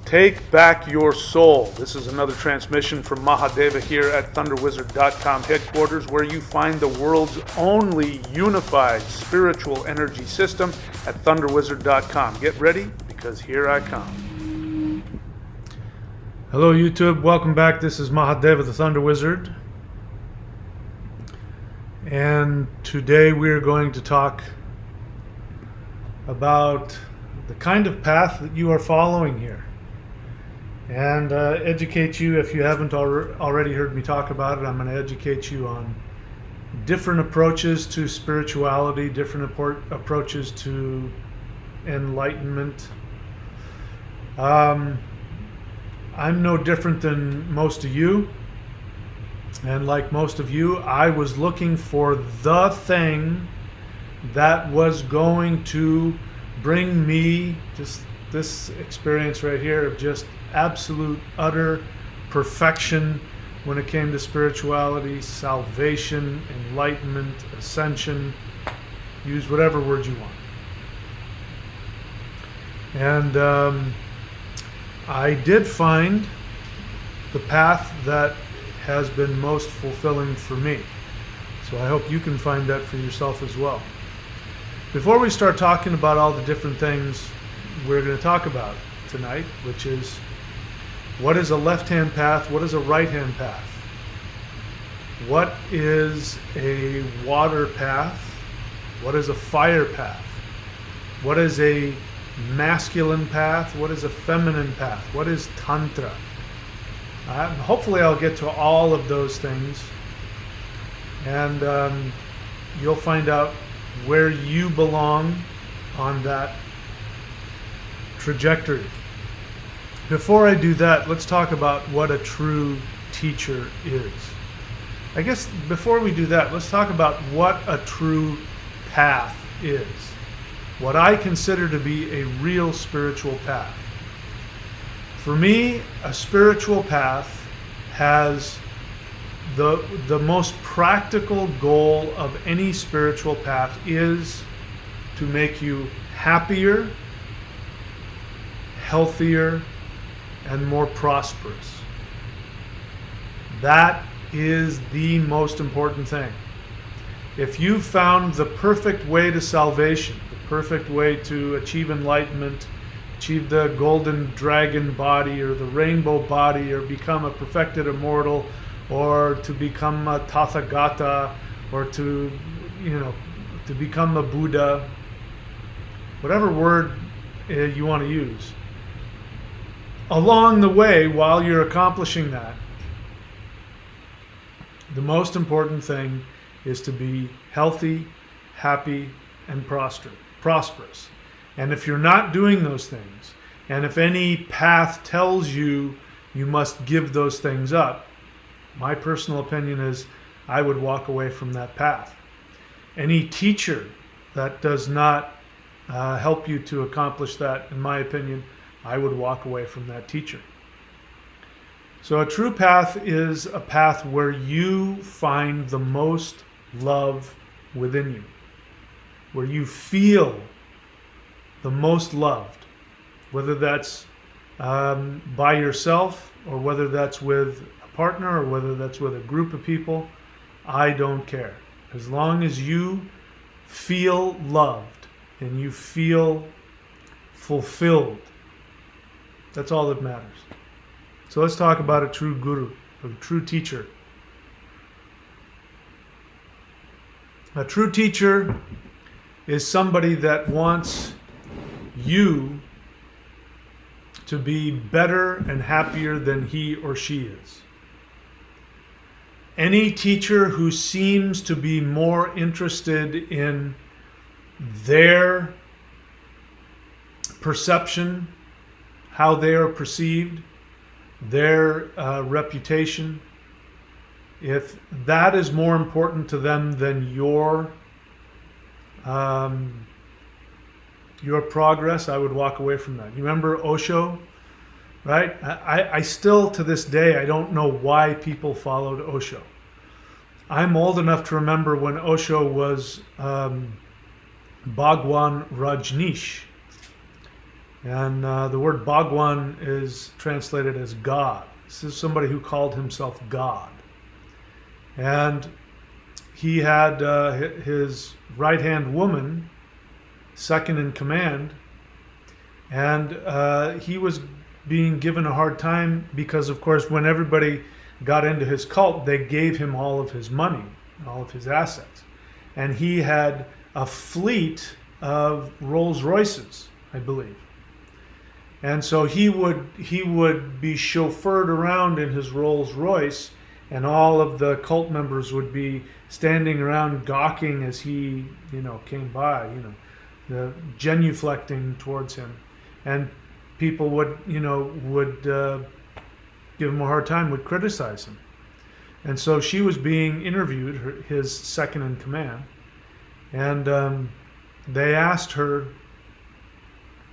Take back your soul. This is another transmission from Mahadeva here at thunderwizard.com headquarters, where you find the world's only unified spiritual energy system at thunderwizard.com. Get ready, because here I come. Hello YouTube, welcome back. This is Mahadeva the Thunder Wizard. And today we're going to talk about the kind of path that you are following here. And educate you, if you haven't already heard me talk about it, I'm going to educate you on different approaches to spirituality, different approaches to enlightenment. I'm no different than most of you, and like most of you, I was looking for the thing that was going to bring me just this experience right here of just absolute, utter perfection when it came to spirituality, salvation, enlightenment, ascension. Use whatever word you want. And I did find the path that has been most fulfilling for me. So I hope you can find that for yourself as well. Before we start talking about all the different things we're going to talk about tonight, which is what is a left-hand path, what is a right-hand path, what is a water path, what is a fire path, what is a masculine path, what is a feminine path, what is tantra. Hopefully I'll get to all of those things, and you'll find out where you belong on that trajectory. Before I do that, let's talk about what a true teacher is. I guess before we do that, let's talk about what a true path is. What I consider to be a real spiritual path. For me, a spiritual path has the most practical goal of any spiritual path is to make you happier, healthier, and more prosperous. That is the most important thing. If you found the perfect way to salvation, the perfect way to achieve enlightenment, achieve the golden dragon body or the rainbow body, or become a perfected immortal, or to become a Tathagata, or to become a Buddha, whatever word you want to use. Along the way, while you're accomplishing that, the most important thing is to be healthy, happy, and prosperous. And if you're not doing those things, and if any path tells you you must give those things up, my personal opinion is I would walk away from that path. Any teacher that does not help you to accomplish that, in my opinion, I would walk away from that teacher. So a true path is a path where you find the most love within you, where you feel the most loved, whether that's by yourself, or whether that's with a partner, or whether that's with a group of people. I don't care. As long as you feel loved and you feel fulfilled, that's all that matters. So let's talk about a true guru, a true teacher. A true teacher is somebody that wants you to be better and happier than he or she is. Any teacher who seems to be more interested in their perception, how they are perceived, their reputation, if that is more important to them than your progress, I would walk away from that. You remember Osho, right? I still, to this day, I don't know why people followed Osho. I'm old enough to remember when Osho was Bhagwan Rajneesh. And the word Bhagwan is translated as God. This is somebody who called himself God. And he had his right-hand woman, second in command, and he was being given a hard time because, of course, when everybody got into his cult, they gave him all of his money, all of his assets. And he had a fleet of Rolls Royces, I believe. And so he would be chauffeured around in his Rolls Royce, and all of the cult members would be standing around gawking as he, came by, the genuflecting towards him. And people would give him a hard time, would criticize him. And so she was being interviewed, his second in command, and they asked her,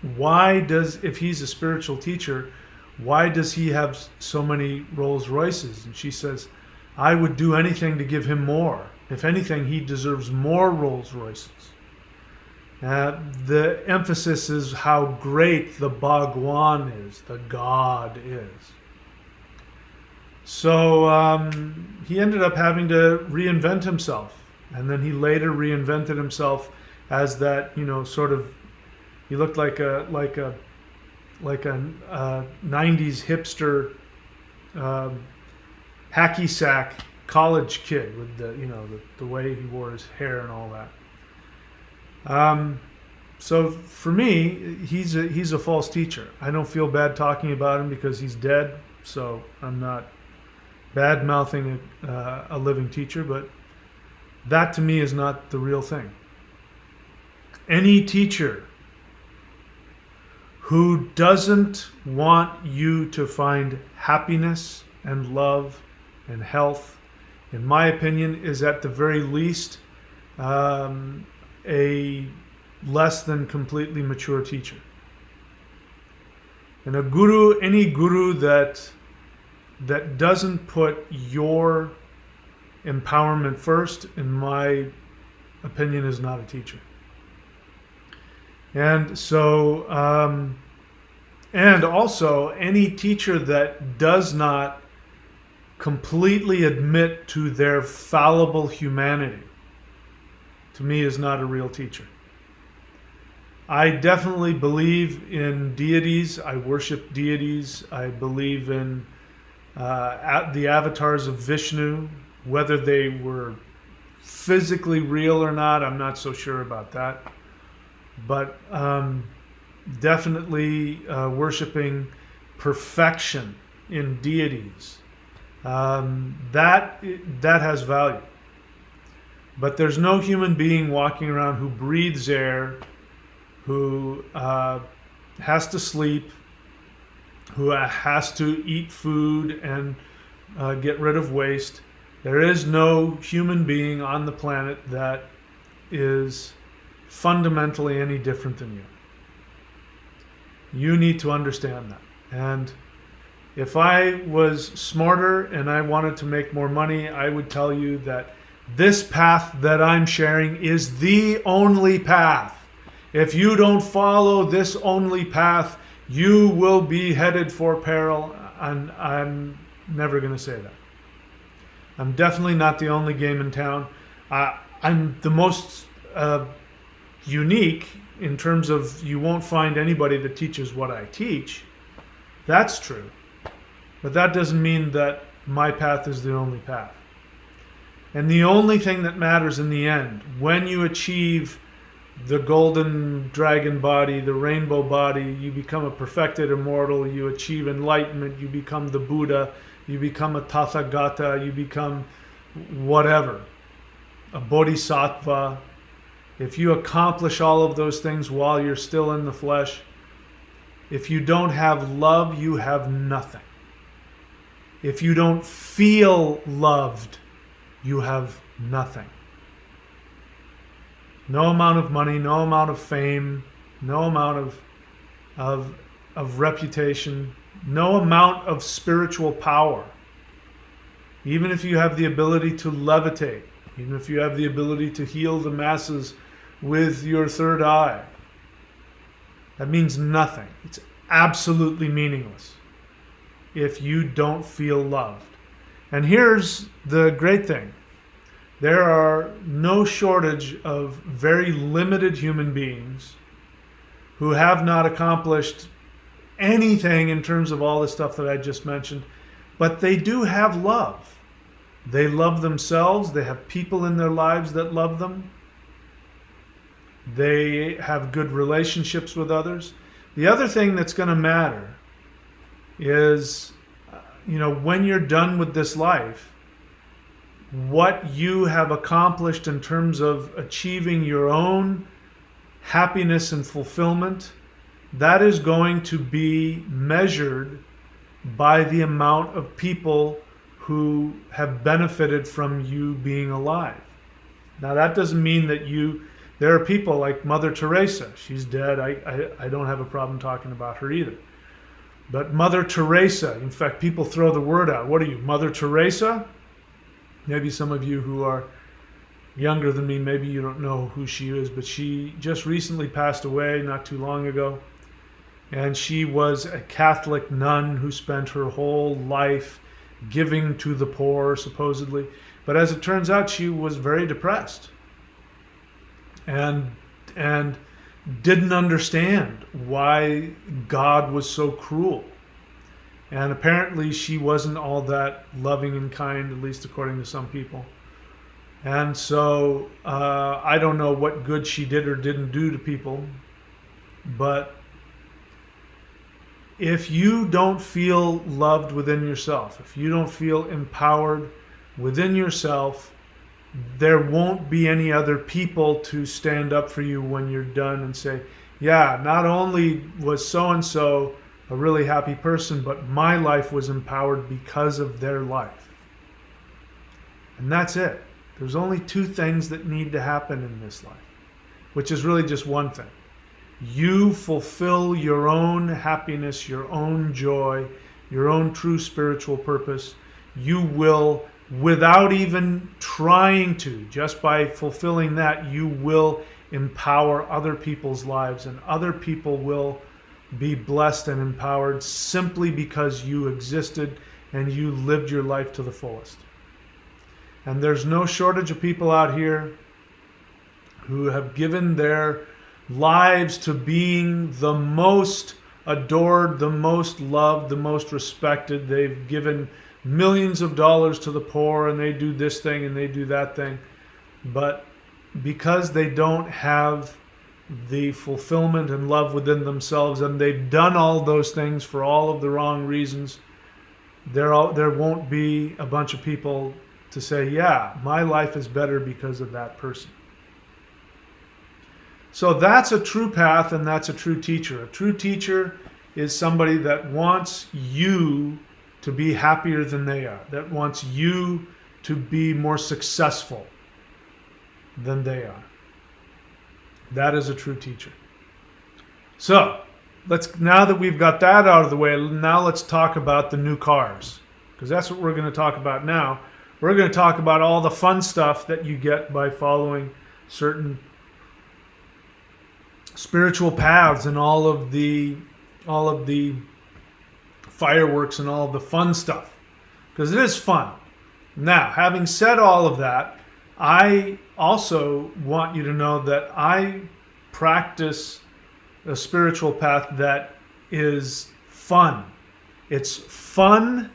if he's a spiritual teacher, why does he have so many Rolls Royces? And she says, I would do anything to give him more. If anything, he deserves more Rolls Royces. The emphasis is how great the Bhagwan is, the God is. So he ended up having to reinvent himself. And then he later reinvented himself as that, sort of, he looked like a 90s hipster hacky sack college kid with the way he wore his hair and all that. So for me, he's a false teacher. I don't feel bad talking about him because he's dead. So I'm not bad mouthing a living teacher, but that to me is not the real thing. Any teacher who doesn't want you to find happiness and love and health, in my opinion, is at the very least a less than completely mature teacher. And any guru that doesn't put your empowerment first, in my opinion, is not a teacher. And so, and also any teacher that does not completely admit to their fallible humanity, to me, is not a real teacher. I definitely believe in deities. I worship deities. I believe in the avatars of Vishnu. Whether they were physically real or not, I'm not so sure about that. But definitely worshiping perfection in deities, that has value. But there's no human being walking around who breathes air, who has to sleep, who has to eat food and get rid of waste. There is no human being on the planet that is fundamentally any different than you. You need to understand that. And if I was smarter and I wanted to make more money, I would tell you that this path that I'm sharing is the only path. If you don't follow this only path, you will be headed for peril. And I'm never going to say that. I'm definitely not the only game in town. I'm the most unique in terms of you won't find anybody that teaches what I teach. That's true. But that doesn't mean that my path is the only path. And the only thing that matters in the end, when you achieve the golden dragon body, the rainbow body, you become a perfected immortal, you achieve enlightenment, you become the Buddha, you become a Tathagata, you become whatever, a bodhisattva. If you accomplish all of those things while you're still in the flesh, if you don't have love, you have nothing. If you don't feel loved, you have nothing. No amount of money, no amount of fame, no amount of reputation, no amount of spiritual power. Even if you have the ability to levitate, even if you have the ability to heal the masses with your third eye, That means nothing. It's absolutely meaningless if you don't feel loved. And here's the great thing. There are no shortage of very limited human beings who have not accomplished anything in terms of all the stuff that I just mentioned, but they do have love. They love themselves. They have people in their lives that love them. They have good relationships with others. The other thing that's going to matter is, when you're done with this life, what you have accomplished in terms of achieving your own happiness and fulfillment, that is going to be measured by the amount of people who have benefited from you being alive. Now, that doesn't mean that there are people like Mother Teresa. She's dead. I don't have a problem talking about her either. But Mother Teresa, in fact, people throw the word out. What are you, Mother Teresa? Maybe some of you who are younger than me, maybe you don't know who she is, but she just recently passed away not too long ago. And she was a Catholic nun who spent her whole life giving to the poor, supposedly. But as it turns out, she was very depressed and didn't understand why God was so cruel. And apparently she wasn't all that loving and kind, at least according to some people. And so I don't know what good she did or didn't do to people, but if you don't feel loved within yourself, if you don't feel empowered within yourself, there won't be any other people to stand up for you when you're done and say, yeah, not only was so-and-so a really happy person, but my life was empowered because of their life. And that's it. There's only two things that need to happen in this life, which is really just one thing. You fulfill your own happiness, your own joy, your own true spiritual purpose. You will, without even trying to, just by fulfilling that, you will empower other people's lives, and other people will be blessed and empowered simply because you existed and you lived your life to the fullest. And there's no shortage of people out here who have given their lives to being the most adored, the most loved, the most respected. They've given millions of dollars to the poor, and they do this thing and they do that thing. But because they don't have the fulfillment and love within themselves, and they've done all those things for all of the wrong reasons, there won't be a bunch of people to say, yeah, my life is better because of that person. So that's a true path, and that's a true teacher. A true teacher is somebody that wants you to be happier than they are, that wants you to be more successful than they are. That is a true teacher. So now that we've got that out of the way, now let's talk about the new cars, because that's what we're going to talk about now. We're going to talk about all the fun stuff that you get by following certain spiritual paths, and all of the fireworks and all of the fun stuff, because it is fun. Now, having said all of that, I also want you to know that I practice a spiritual path that is fun. It's fun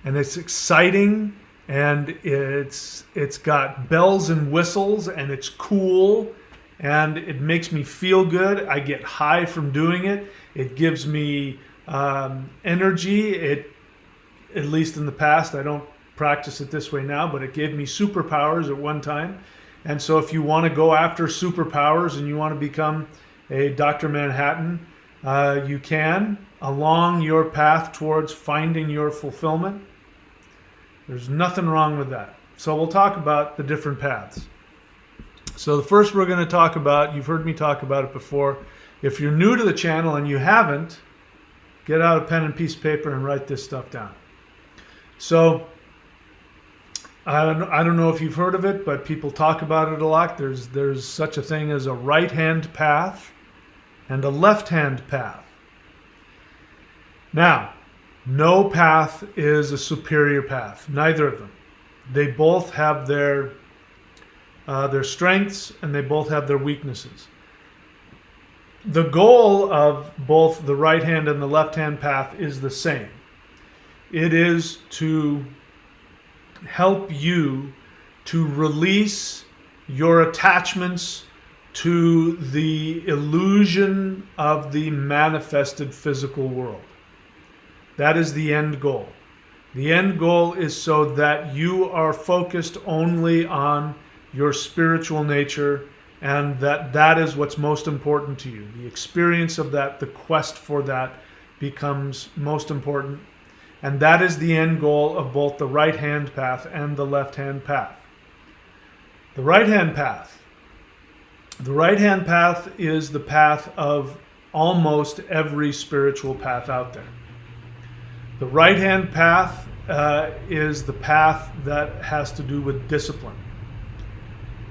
and it's exciting, and it's got bells and whistles, and it's cool, and it makes me feel good. I get high from doing it. It gives me energy. At least in the past, I don't practice it this way now, but it gave me superpowers at one time. And so if you want to go after superpowers and you want to become a Dr. Manhattan, you can, along your path towards finding your fulfillment. There's nothing wrong with that. So we'll talk about the different paths. So the first we're going to talk about, you've heard me talk about it before. If you're new to the channel and you haven't, get out a pen and piece of paper and write this stuff down. So I don't know if you've heard of it, but people talk about it a lot. There's such a thing as a right-hand path and a left-hand path. Now, no path is a superior path, neither of them. They both have their strengths and they both have their weaknesses. The goal of both the right-hand and the left-hand path is the same. It is to help you to release your attachments to the illusion of the manifested physical world. That is the end goal. The end goal is so that you are focused only on your spiritual nature, and that is what's most important to you. The experience of that, the quest for that becomes most important. And that is the end goal of both the right-hand path and the left-hand path. The right-hand path. The right-hand path is the path of almost every spiritual path out there. The right-hand path is the path that has to do with discipline.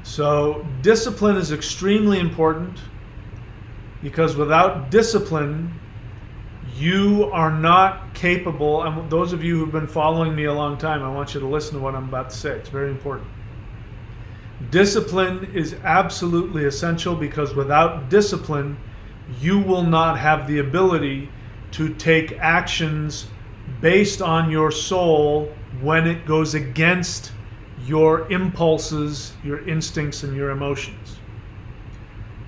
So discipline is extremely important, because without discipline, you are not capable, and those of you who've been following me a long time, I want you to listen to what I'm about to say. It's very important. Discipline is absolutely essential, because without discipline, you will not have the ability to take actions based on your soul when it goes against your impulses, your instincts, and your emotions.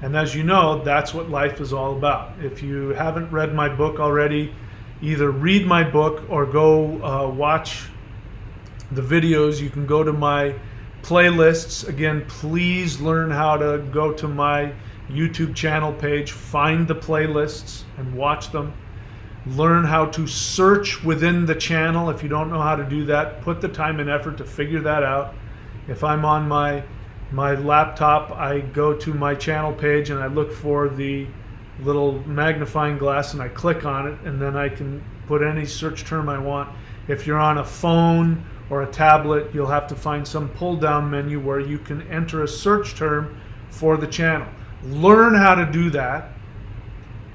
And as you know, that's what life is all about. If you haven't read my book already, either read my book or go watch the videos. You can go to my playlists. Again, please learn how to go to my YouTube channel page, find the playlists and watch them. Learn how to search within the channel. If you don't know how to do that, put the time and effort to figure that out. If I'm on my laptop, I go to my channel page and I look for the little magnifying glass and I click on it, and then I can put any search term I want. If you're on a phone or a tablet, you'll have to find some pull down menu where you can enter a search term for the channel. Learn how to do that,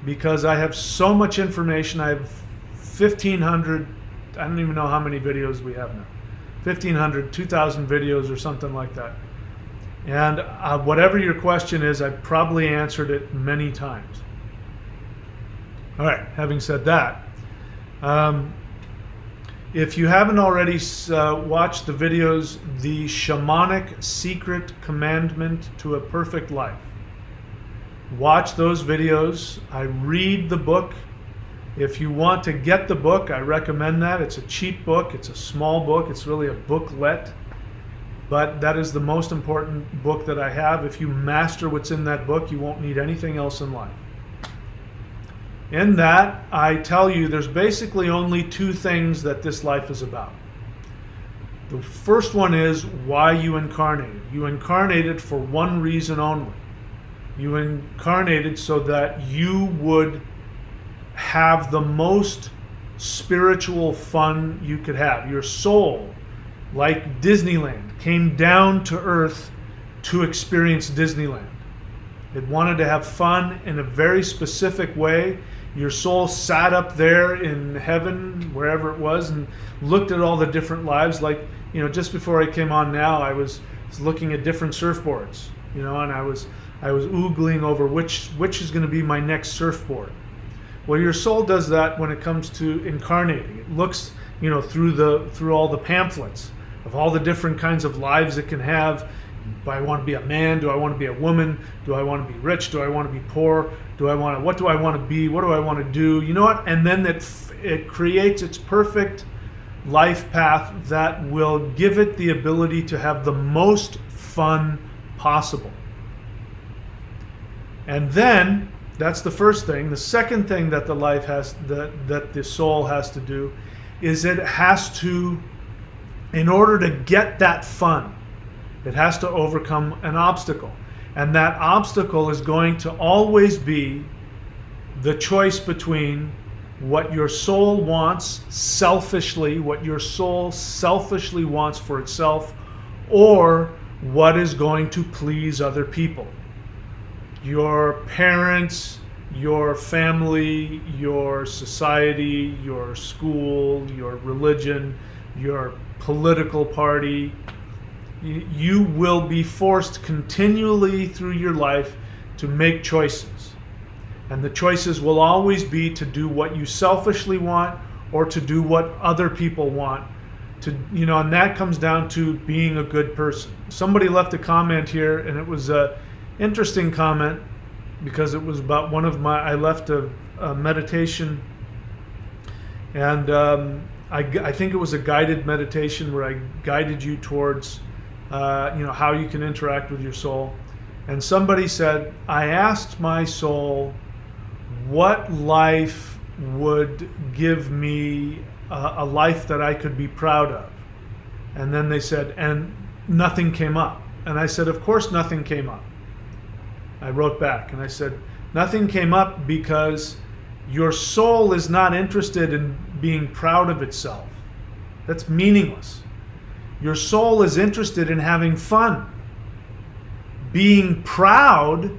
because I have so much information. I have 1,500, I don't even know how many videos we have now. 1,500, 2,000 videos or something like that. And whatever your question is, I've probably answered it many times. All right, having said that, if you haven't already watched the videos, The Shamanic Secret Commandment to a Perfect Life, watch those videos. I read the book. If you want to get the book, I recommend that. It's a cheap book. It's a small book. It's really a booklet. But that is the most important book that I have. If you master what's in that book, you won't need anything else in life. In that, I tell you there's basically only two things that this life is about. The first one is why you incarnated. You incarnated for one reason only. You incarnated so that you would have the most spiritual fun you could have. Your soul, like Disneyland, came down to earth to experience Disneyland. It wanted to have fun in a very specific way. Your soul sat up there in heaven, wherever it was, and looked at all the different lives. Like, just before I came on now, I was looking at different surfboards, and I was oogling over which is going to be my next surfboard. Well, your soul does that when it comes to incarnating. It looks, through all the pamphlets of all the different kinds of lives it can have. Do I want to be a man? Do I want to be a woman? Do I want to be rich? Do I want to be poor? What do I want to be? What do I want to do? You know what? And then it creates its perfect life path that will give it the ability to have the most fun possible. And then that's the first thing. The second thing that the life has, that the soul has to do, is it has to, in order to get that fun, it has to overcome an obstacle. And that obstacle is going to always be the choice between what your soul wants selfishly, what your soul selfishly wants for itself, or what is going to please other people. Your parents, your family, your society, your school, your religion, your political party. You will be forced continually through your life to make choices. And the choices will always be to do what you selfishly want or to do what other people want. And that comes down to being a good person. Somebody left a comment here, and it was an interesting comment because it was about I left a meditation, and I think it was a guided meditation where I guided you towards how you can interact with your soul. And somebody said, I asked my soul what life would give me a life that I could be proud of. And then they said, and nothing came up. And I said, of course nothing came up. I wrote back and I said, nothing came up because your soul is not interested in being proud of itself. That's meaningless. Your soul is interested in having fun. Being proud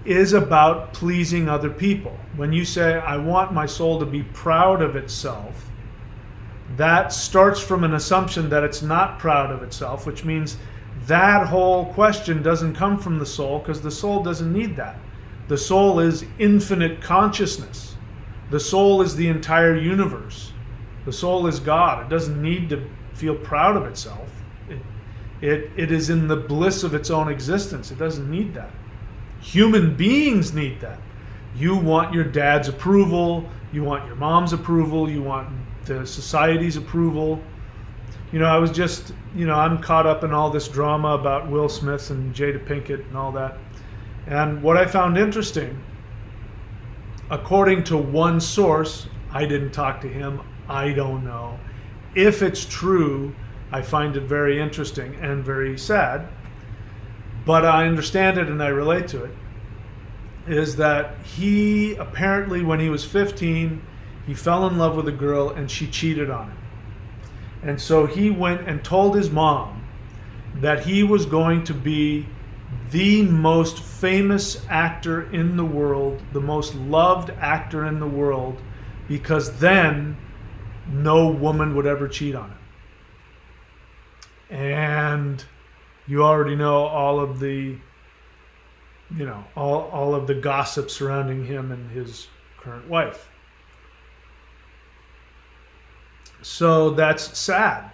is about pleasing other people. When you say, I want my soul to be proud of itself, that starts from an assumption that it's not proud of itself, which means that whole question doesn't come from the soul, because the soul doesn't need that. The soul is infinite consciousness. The soul is the entire universe. The soul is God. It doesn't need to feel proud of itself. It is in the bliss of its own existence. It doesn't need that. Human beings need that. You want your dad's approval. You want your mom's approval. You want the society's approval. I was just, I'm caught up in all this drama about Will Smith and Jada Pinkett and all that. And what I found interesting, according to one source, I didn't talk to him, I don't know. If it's true, I find it very interesting and very sad, but I understand it and I relate to it, is that he apparently, when he was 15, he fell in love with a girl and she cheated on him. And so he went and told his mom that he was going to be the most famous actor in the world, the most loved actor in the world, because then no woman would ever cheat on him. And you already know all of the all of the gossip surrounding him and his current wife. So that's sad.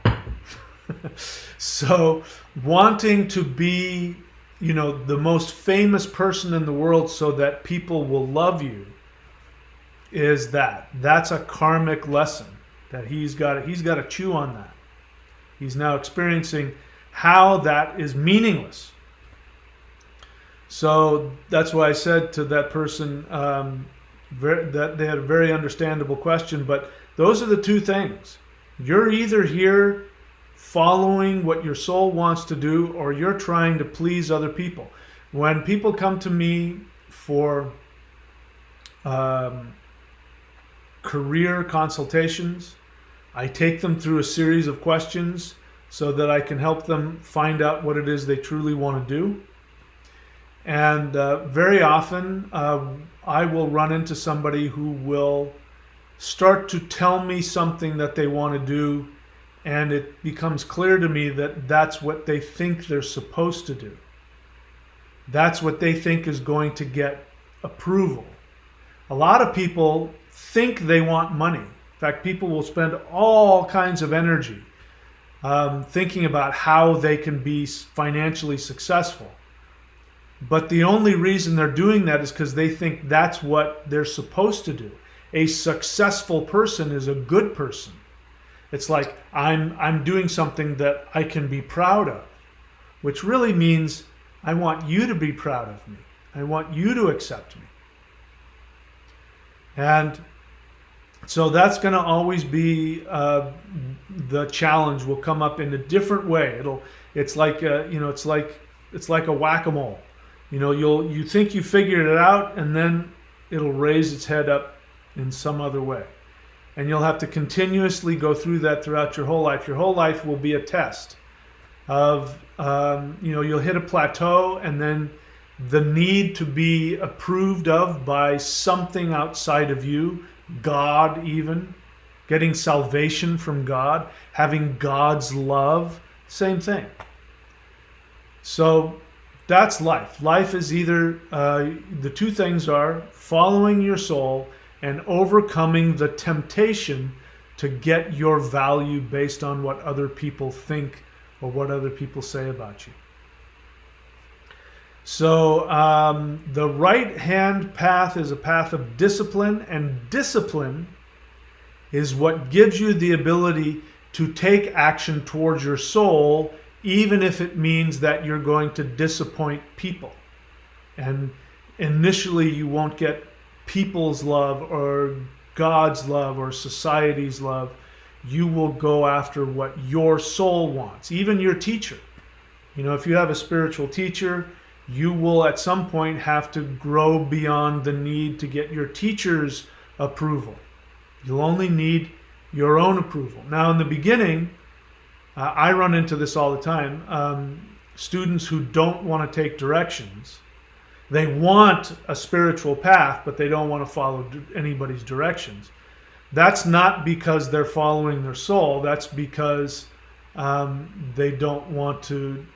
So wanting to be, the most famous person in the world so that people will love you that's a karmic lesson that he's got to chew on that. He's now experiencing how that is meaningless. So that's why I said to that person that they had a very understandable question, but those are the two things. You're either here following what your soul wants to do, or you're trying to please other people. When people come to me for career consultations, I take them through a series of questions so that I can help them find out what it is they truly want to do. And very often I will run into somebody who will start to tell me something that they want to do, and it becomes clear to me that that's what they think they're supposed to do. That's what they think is going to get approval. A lot of people think they want money. In fact, people will spend all kinds of energy thinking about how they can be financially successful. But the only reason they're doing that is because they think that's what they're supposed to do. A successful person is a good person. It's like, I'm doing something that I can be proud of, which really means I want you to be proud of me. I want you to accept me. And so that's going to always be the challenge. Will come up in a different way. It's like a whack-a-mole. You think you figured it out, and then it'll raise its head up in some other way. And you'll have to continuously go through that throughout your whole life. Your whole life will be a test of, you'll hit a plateau, and then the need to be approved of by something outside of you, God even, getting salvation from God, having God's love, same thing. So that's life. Life is either, the two things are following your soul and overcoming the temptation to get your value based on what other people think or what other people say about you. So the right-hand path is a path of discipline, and discipline is what gives you the ability to take action towards your soul, even if it means that you're going to disappoint people. And initially you won't get people's love or God's love or society's love. You will go after what your soul wants, even your teacher. You know, if you have a spiritual teacher, you will at some point have to grow beyond the need to get your teacher's approval. You'll only need your own approval. Now, in the beginning, I run into this all the time. Students who don't want to take directions, they want a spiritual path, but they don't want to follow anybody's directions. That's not because they're following their soul. That's because they don't want to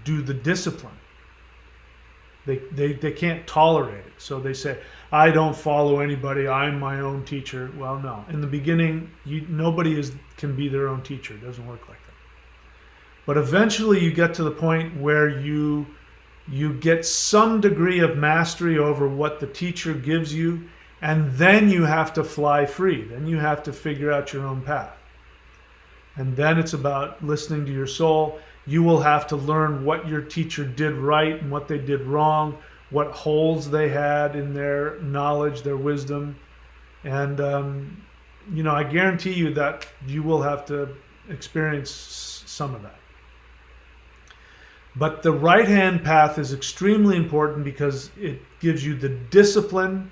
do the discipline. They can't tolerate it. So they say, I don't follow anybody. I'm my own teacher. Well, no. In the beginning, nobody can be their own teacher. It doesn't work like that. But eventually you get to the point where you get some degree of mastery over what the teacher gives you, and then you have to fly free. Then you have to figure out your own path. And then it's about listening to your soul. You will have to learn what your teacher did right and what they did wrong, what holes they had in their knowledge, their wisdom. And, I guarantee you that you will have to experience some of that. But the right-hand path is extremely important because it gives you the discipline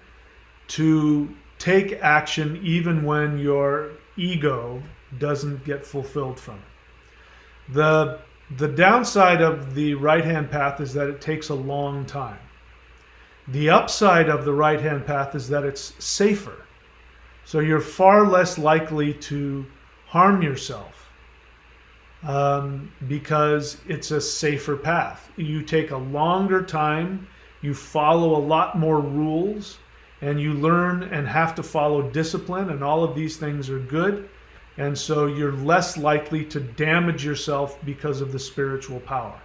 to take action even when your ego doesn't get fulfilled from it. The downside of the right-hand path is that it takes a long time. The upside of the right-hand path is that it's safer. So you're far less likely to harm yourself because it's a safer path. You take a longer time, you follow a lot more rules, and you learn and have to follow discipline, and all of these things are good. And so you're less likely to damage yourself because of the spiritual power.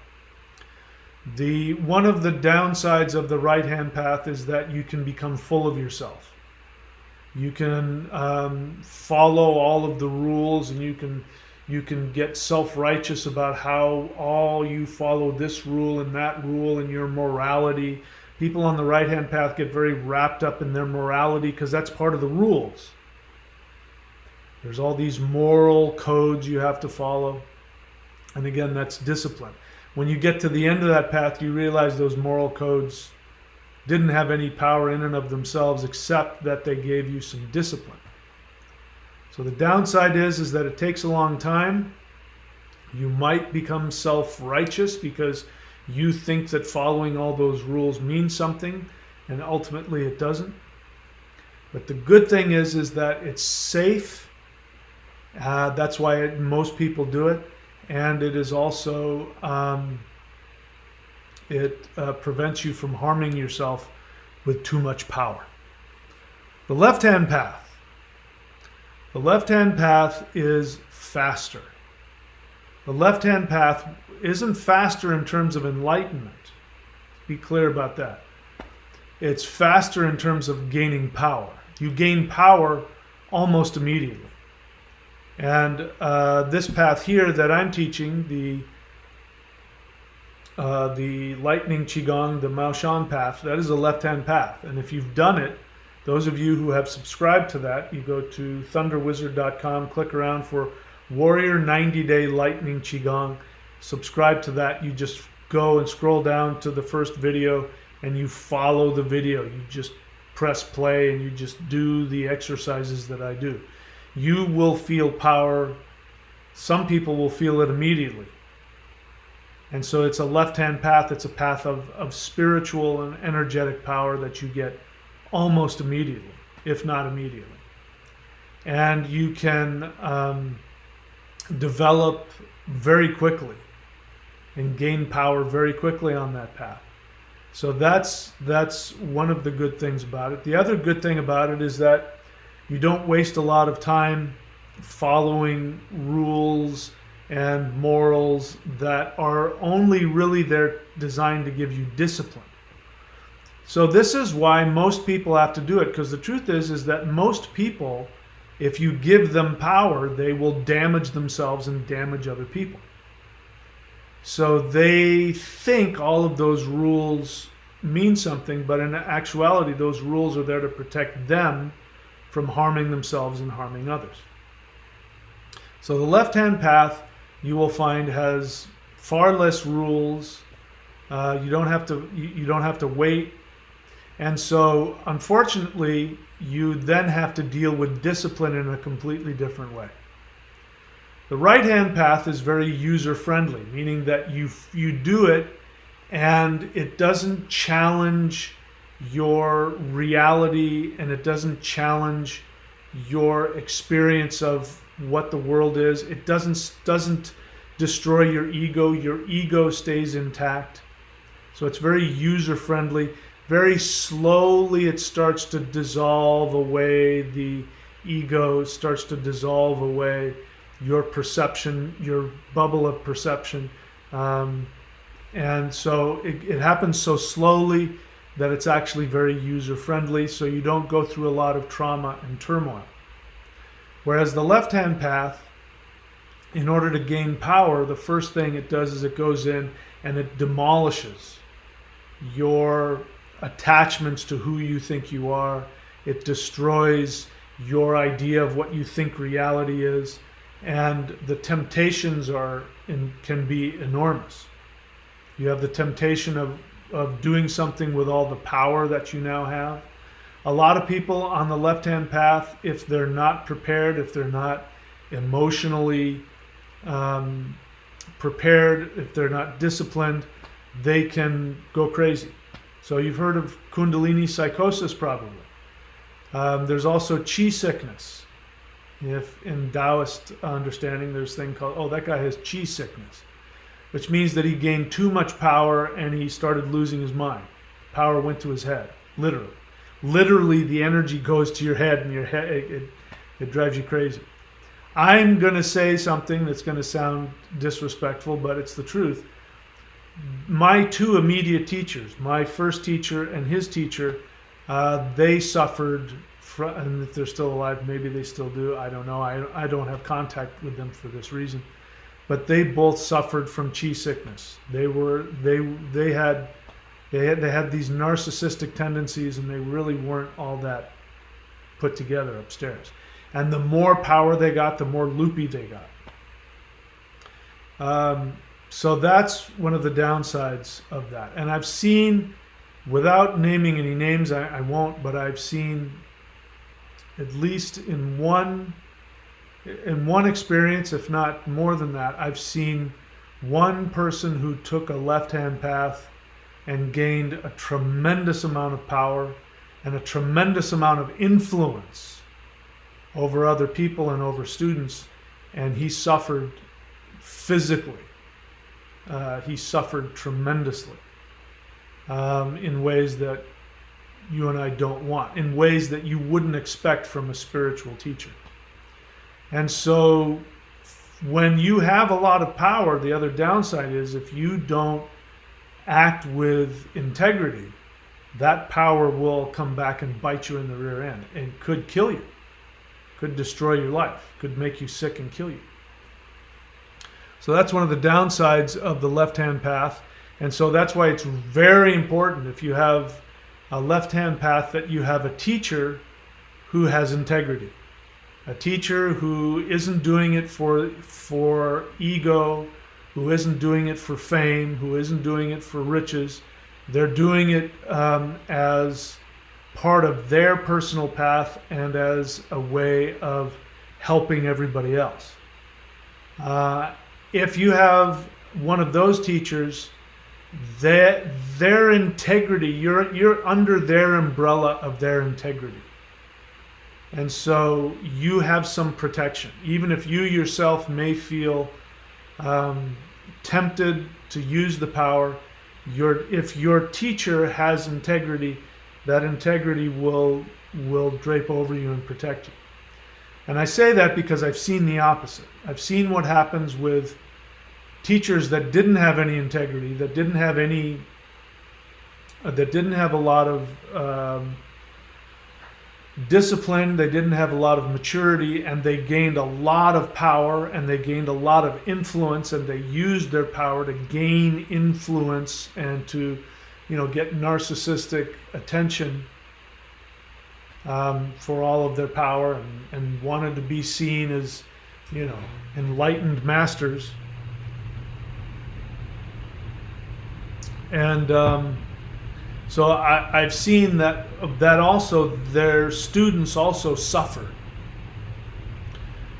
One of the downsides of the right-hand path is that you can become full of yourself. You can follow all of the rules, and you can get self-righteous about how all you follow this rule and that rule and your morality. People on the right-hand path get very wrapped up in their morality because that's part of the rules. There's all these moral codes you have to follow. And again, that's discipline. When you get to the end of that path, you realize those moral codes didn't have any power in and of themselves except that they gave you some discipline. So the downside is that it takes a long time. You might become self-righteous because you think that following all those rules means something, and ultimately it doesn't. But the good thing is that it's safe. That's why most people do it, and it is also it prevents you from harming yourself with too much power. The left-hand path. The left-hand path is faster. The left-hand path isn't faster in terms of enlightenment. Be clear about that. It's faster in terms of gaining power. You gain power almost immediately. And this path here that I'm teaching, the lightning qigong, the Mao Shan path, that is a left-hand path. And if you've done it, those of you who have subscribed to that, you go to thunderwizard.com, click around for Warrior 90-Day Lightning Qigong, subscribe to that. You just go and scroll down to the first video and you follow the video. You just press play and you just do the exercises that I do. You will feel power. Some people will feel it immediately. And so it's a left-hand path. It's a path of spiritual and energetic power that you get almost immediately, if not immediately. And you can develop very quickly and gain power very quickly on that path. So that's one of the good things about it. The other good thing about it is that you don't waste a lot of time following rules and morals that are only really there designed to give you discipline. So this is why most people have to do it, because the truth is that most people, if you give them power, they will damage themselves and damage other people. So they think all of those rules mean something, but in actuality, those rules are there to protect them from harming themselves and harming others. So the left-hand path, you will find, has far less rules. You don't have to wait, and so unfortunately, you then have to deal with discipline in a completely different way. The right-hand path is very user-friendly, meaning that you do it and it doesn't challenge your reality and it doesn't challenge your experience of what the world is. It doesn't destroy your ego. Your ego stays intact. So it's very user-friendly. Very slowly it starts to dissolve away. The ego starts to dissolve away your perception, your bubble of perception. And so it happens so slowly that it's actually very user-friendly, so you don't go through a lot of trauma and turmoil. Whereas the left-hand path, in order to gain power, the first thing it does is it goes in and it demolishes your attachments to who you think you are. It destroys your idea of what you think reality is. And the temptations can be enormous. You have the temptation of doing something with all the power that you now have. A lot of people on the left-hand path, if they're not prepared, if they're not emotionally prepared, if they're not disciplined, they can go crazy. So you've heard of Kundalini psychosis probably. There's also chi sickness. If in Taoist understanding, there's a thing called, oh, that guy has chi sickness, which means that he gained too much power and he started losing his mind. Power went to his head, literally. Literally, the energy goes to your head and your head, it drives you crazy. I'm going to say something that's going to sound disrespectful, but it's the truth. My two immediate teachers, my first teacher and his teacher, they suffered and if they're still alive, maybe they still do. I don't know. I don't have contact with them for this reason. But they both suffered from chi sickness. They had these narcissistic tendencies, and they really weren't all that put together upstairs. And the more power they got, the more loopy they got. So that's one of the downsides of that. And I've seen, without naming any names, I won't, but I've seen, at least in one experience, if not more than that, I've seen one person who took a left-hand path and gained a tremendous amount of power and a tremendous amount of influence over other people and over students, and he suffered physically. He suffered tremendously in ways that you and I don't want, in ways that you wouldn't expect from a spiritual teacher. And so when you have a lot of power, the other downside is if you don't act with integrity, that power will come back and bite you in the rear end and could kill you, could destroy your life, could make you sick and kill you. So that's one of the downsides of the left-hand path. And so that's why it's very important, if you have a left-hand path, that you have a teacher who has integrity. A teacher who isn't doing it for ego, who isn't doing it for fame, who isn't doing it for riches. They're doing it as part of their personal path and as a way of helping everybody else. If you have one of those teachers, their integrity, you're under their umbrella of their integrity. And so you have some protection. Even if you yourself may feel tempted to use the power, if your teacher has integrity, that integrity will drape over you and protect you. And I say that because I've seen the opposite. I've seen what happens with teachers that didn't have any integrity, that didn't have a lot of discipline, they didn't have a lot of maturity, and they gained a lot of power, and they gained a lot of influence, and they used their power to gain influence and to, get narcissistic attention for all of their power, and wanted to be seen as, enlightened masters. And so I've seen that also their students also suffered.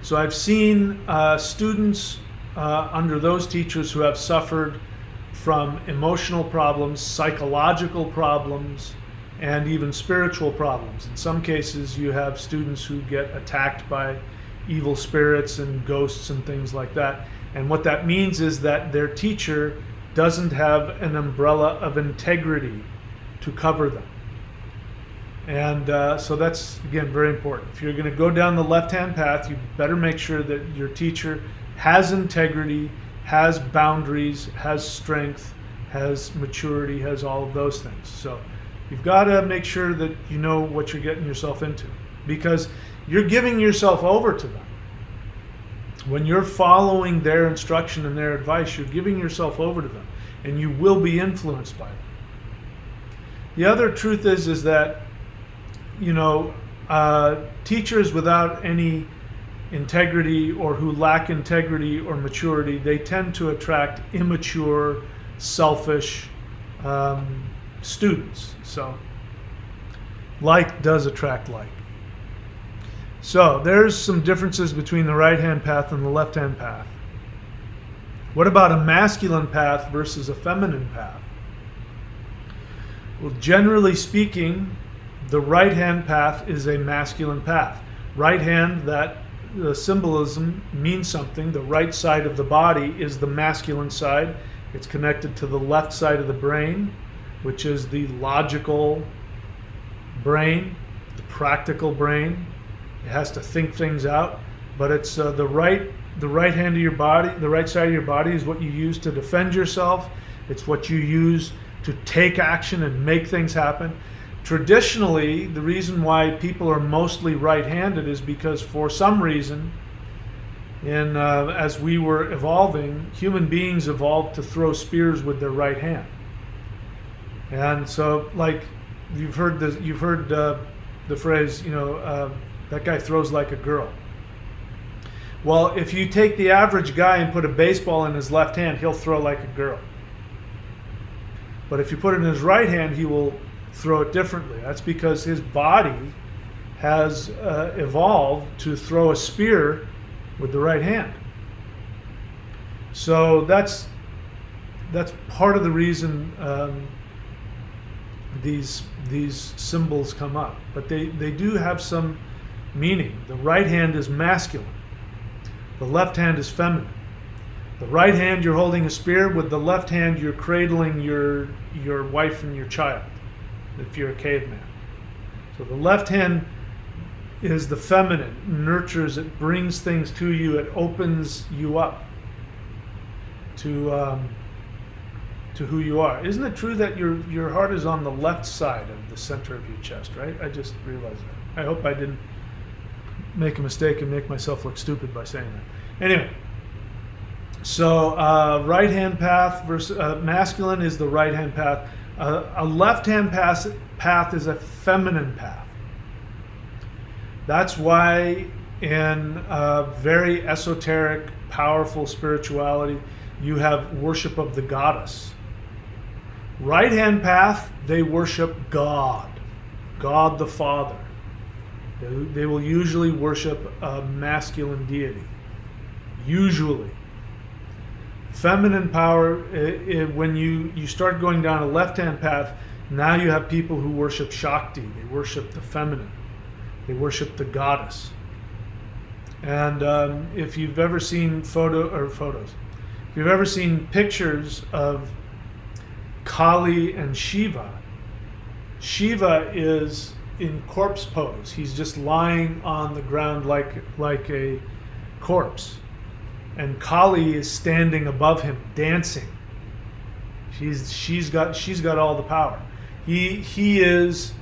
So I've seen students under those teachers who have suffered from emotional problems, psychological problems, and even spiritual problems. In some cases, you have students who get attacked by evil spirits and ghosts and things like that. And what that means is that their teacher doesn't have an umbrella of integrity to cover them. And so that's, again, very important. If you're going to go down the left-hand path, you better make sure that your teacher has integrity, has boundaries, has strength, has maturity, has all of those things. So you've got to make sure that you know what you're getting yourself into, because you're giving yourself over to them. When you're following their instruction and their advice, you're giving yourself over to them, and you will be influenced by them. The other truth is that, teachers without any integrity, or who lack integrity or maturity, they tend to attract immature, selfish students. So like does attract like. So there's some differences between the right-hand path and the left-hand path. What about a masculine path versus a feminine path? Well, generally speaking, the right-hand path is a masculine path. Right hand, that the symbolism means something. The right side of the body is the masculine side. It's connected to the left side of the brain, which is the logical brain, the practical brain. It has to think things out. But it's the right hand of your body, the right side of your body is what you use to defend yourself. It's what you use to take action and make things happen. Traditionally, the reason why people are mostly right-handed is because for some reason, as we were evolving, human beings evolved to throw spears with their right hand. And so, like, you've heard the phrase, that guy throws like a girl. Well, if you take the average guy and put a baseball in his left hand, he'll throw like a girl. But if you put it in his right hand, he will throw it differently. That's because his body has evolved to throw a spear with the right hand. So that's part of the reason these symbols come up. But they do have some meaning. The right hand is masculine. The left hand is feminine. The right hand, you're holding a spear. With the left hand, you're cradling your wife and your child, if you're a caveman. So the left hand is the feminine, nurtures, it brings things to you, it opens you up to who you are. Isn't it true that your heart is on the left side of the center of your chest, right? I just realized that. I hope I didn't make a mistake and make myself look stupid by saying that. Anyway, so right-hand path versus masculine is the right-hand path. A left-hand path is a feminine path. That's why in very esoteric, powerful spirituality, you have worship of the goddess. Right-hand path, they worship God, God the Father. They will usually worship a masculine deity. Usually. Feminine power, when you start going down a left-hand path, now you have people who worship Shakti. They worship the feminine. They worship the goddess. And if you've ever seen photos, if you've ever seen pictures of Kali and Shiva, Shiva is in corpse pose. He's just lying on the ground like a corpse. And Kali is standing above him, dancing. She's got all the power. He is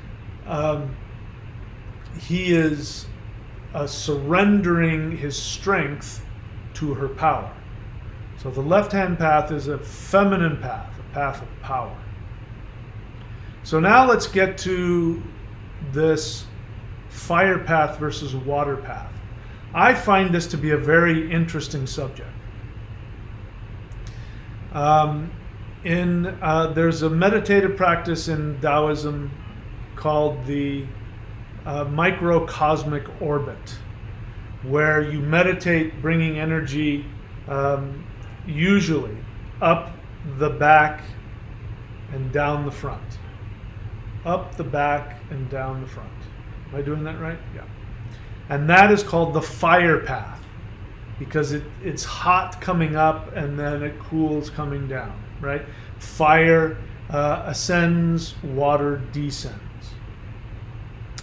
surrendering his strength to her power. So the left-hand path is a feminine path, a path of power. So now let's get to this fire path versus water path. I find this to be a very interesting subject. There's a meditative practice in Taoism called the microcosmic orbit, where you meditate bringing energy usually up the back and down the front. Up the back and down the front. Am I doing that right? Yeah. And that is called the fire path, because it's hot coming up and then it cools coming down, right? Fire ascends, water descends.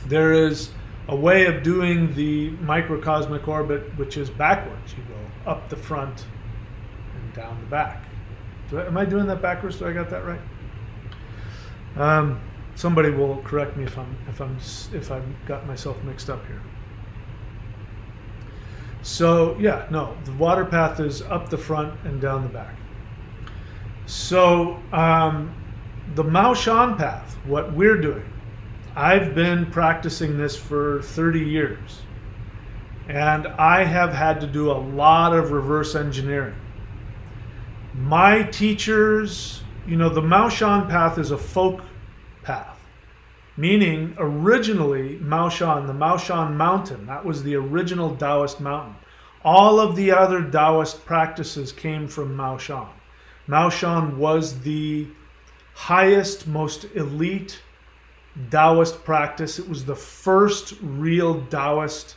There is a way of doing the microcosmic orbit which is backwards. You go up the front and down the back. Am I doing that backwards? Do I got that right? Somebody will correct me if I've got myself mixed up here. So yeah, no, the water path is up the front and down the back. So the Mao Shan path, what we're doing, I've been practicing this for 30 years, and I have had to do a lot of reverse engineering. My teachers, the Mao Shan path is a folk path, meaning originally Mao Shan, the Mao Shan mountain, that was the original Taoist mountain. All of the other Taoist practices came from Mao Shan. Mao Shan was the highest, most elite Taoist practice. It was the first real Taoist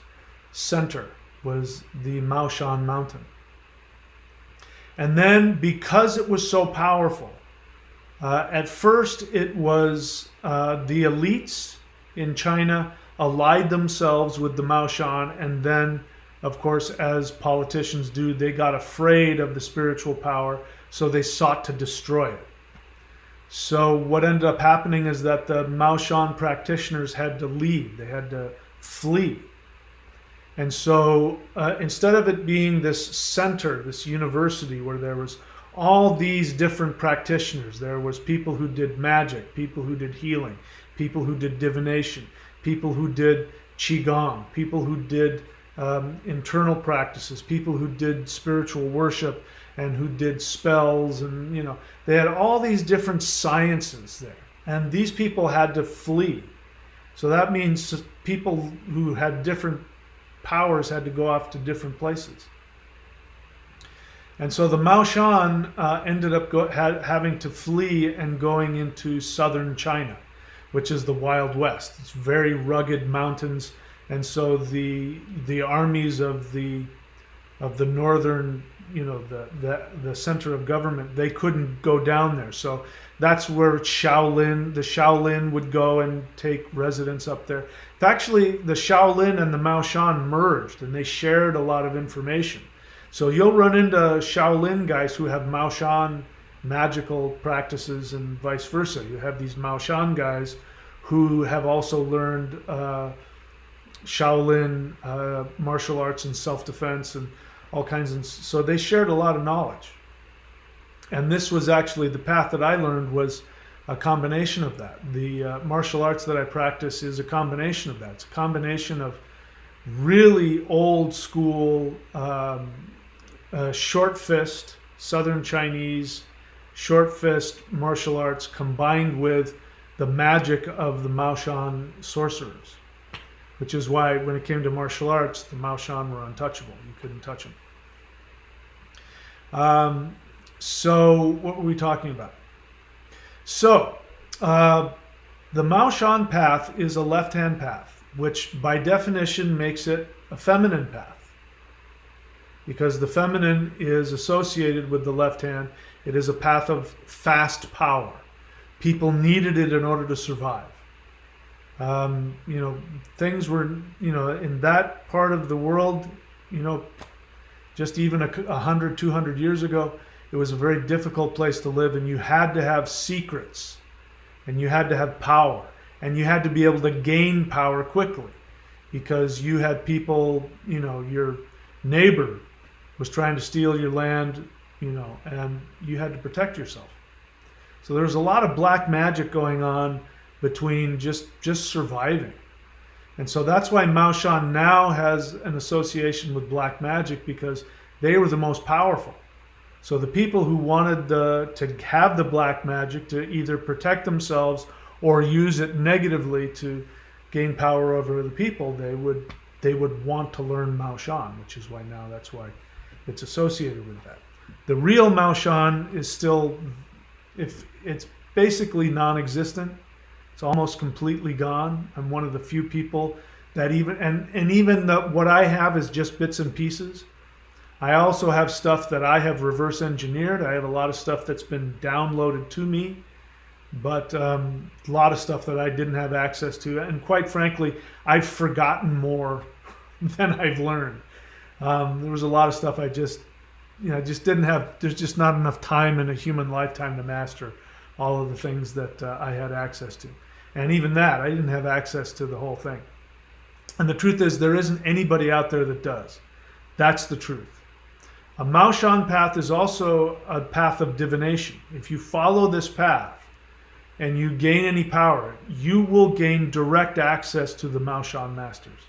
center, was the Mao Shan mountain. And then because it was so powerful, at first it was the elites in China allied themselves with the Mao Shan, and then, of course, as politicians do, they got afraid of the spiritual power, so they sought to destroy it. So what ended up happening is that the Mao Shan practitioners had to leave. They had to flee. And so instead of it being this center, this university where there was all these different practitioners, there was people who did magic, people who did healing, people who did divination, people who did qigong, people who did internal practices, people who did spiritual worship and who did spells, and they had all these different sciences there, and these people had to flee. So that means people who had different powers had to go off to different places. And so the Mao Shan ended up having to flee and going into southern China, which is the Wild West. It's very rugged mountains, and so the armies of the northern, the center of government, they couldn't go down there. So that's where the Shaolin would go and take residence up there. Actually, the Shaolin and the Mao Shan merged, and they shared a lot of information. So you'll run into Shaolin guys who have Mao Shan magical practices and vice versa. You have these Mao Shan guys who have also learned Shaolin martial arts and self-defense and all kinds of, so they shared a lot of knowledge. And this was actually the path that I learned, was a combination of that. The martial arts that I practice is a combination of that. It's a combination of really old school short fist, Southern Chinese short fist martial arts combined with the magic of the Mao Shan sorcerers, which is why when it came to martial arts, the Mao Shan were untouchable. You couldn't touch them. So what were we talking about? So the Mao Shan path is a left-hand path, which by definition makes it a feminine path, because the feminine is associated with the left hand. It is a path of fast power. People needed it in order to survive. Things were, in that part of the world, just even 100, 200 years ago, it was a very difficult place to live, and you had to have secrets, and you had to have power, and you had to be able to gain power quickly, because you had people, your neighbor was trying to steal your land, and you had to protect yourself. So there's a lot of black magic going on between just surviving. And so that's why Mao Shan now has an association with black magic, because they were the most powerful. So the people who wanted to have the black magic to either protect themselves or use it negatively to gain power over the people, they would want to learn Mao Shan, which is why now that's why it's associated with that. The real Mao Shan is still, if it's basically non-existent. It's almost completely gone. I'm one of the few people that even what I have is just bits and pieces. I also have stuff that I have reverse engineered. I have a lot of stuff that's been downloaded to me, but a lot of stuff that I didn't have access to. And quite frankly, I've forgotten more than I've learned. There was a lot of stuff I just didn't have. There's just not enough time in a human lifetime to master all of the things that I had access to. And even that, I didn't have access to the whole thing. And the truth is, there isn't anybody out there that does. That's the truth. A Mao Shan path is also a path of divination. If you follow this path and you gain any power, you will gain direct access to the Mao Shan masters.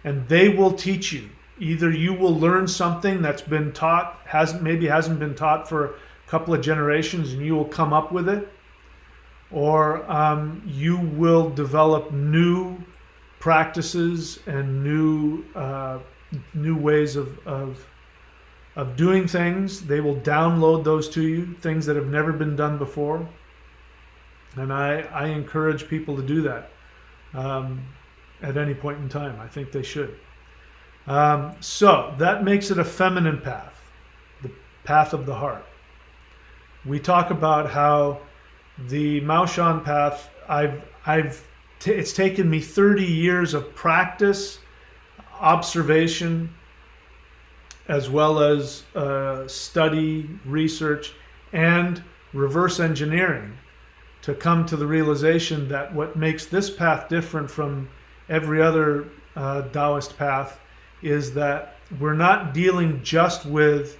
And they will teach you. Either you will learn something that's been taught, hasn't been taught for a couple of generations, and you will come up with it, or you will develop new practices and new ways of doing things. They will download those to you, things that have never been done before. And I encourage people to do that at any point in time. I think they should. So that makes it a feminine path, the path of the heart. We talk about how the Mao Shan path, it's taken me 30 years of practice, observation, as well as study, research, and reverse engineering to come to the realization that what makes this path different from every other Taoist path is that we're not dealing just with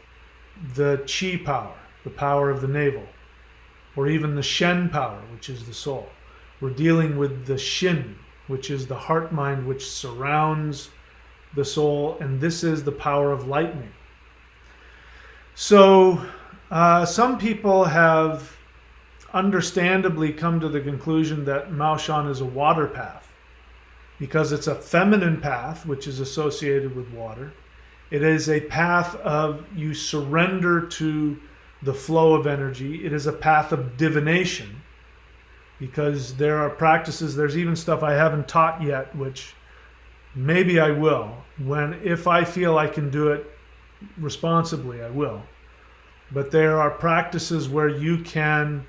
the Qi power, the power of the navel, or even the Shen power, which is the soul. We're dealing with the Shin, which is the heart mind, which surrounds the soul, and this is the power of lightning. So some people have understandably come to the conclusion that Mao Shan is a water path, because it's a feminine path, which is associated with water. It is a path of you surrender to the flow of energy. It is a path of divination, because there are practices, there's even stuff I haven't taught yet, which maybe I will. If I feel I can do it responsibly, I will. But there are practices where you can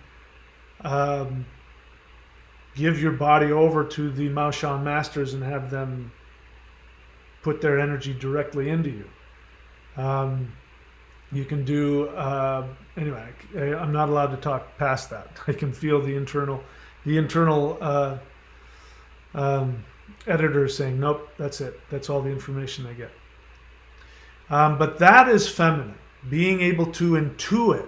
give your body over to the Mao Shan masters and have them put their energy directly into you. You can do, anyway, I'm not allowed to talk past that. I can feel the internal editor saying, nope, that's it. That's all the information they get. But that is feminine. Being able to intuit,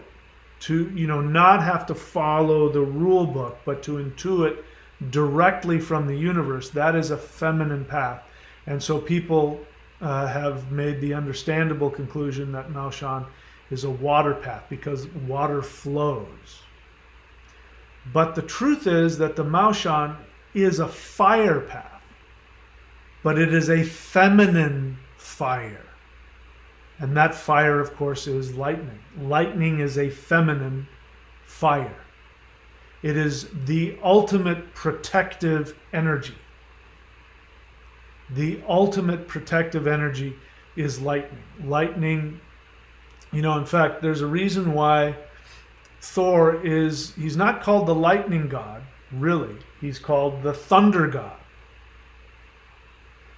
to not have to follow the rule book, but to intuit directly from the universe, that is a feminine path. And so people have made the understandable conclusion that Mao Shan is a water path, because water flows. But the truth is that the Mao Shan is a fire path, but it is a feminine fire. And that fire, of course, is lightning. Lightning is a feminine fire. It is the ultimate protective energy. The ultimate protective energy is lightning. Lightning, in fact, there's a reason why Thor he's not called the lightning god, really. He's called the thunder god.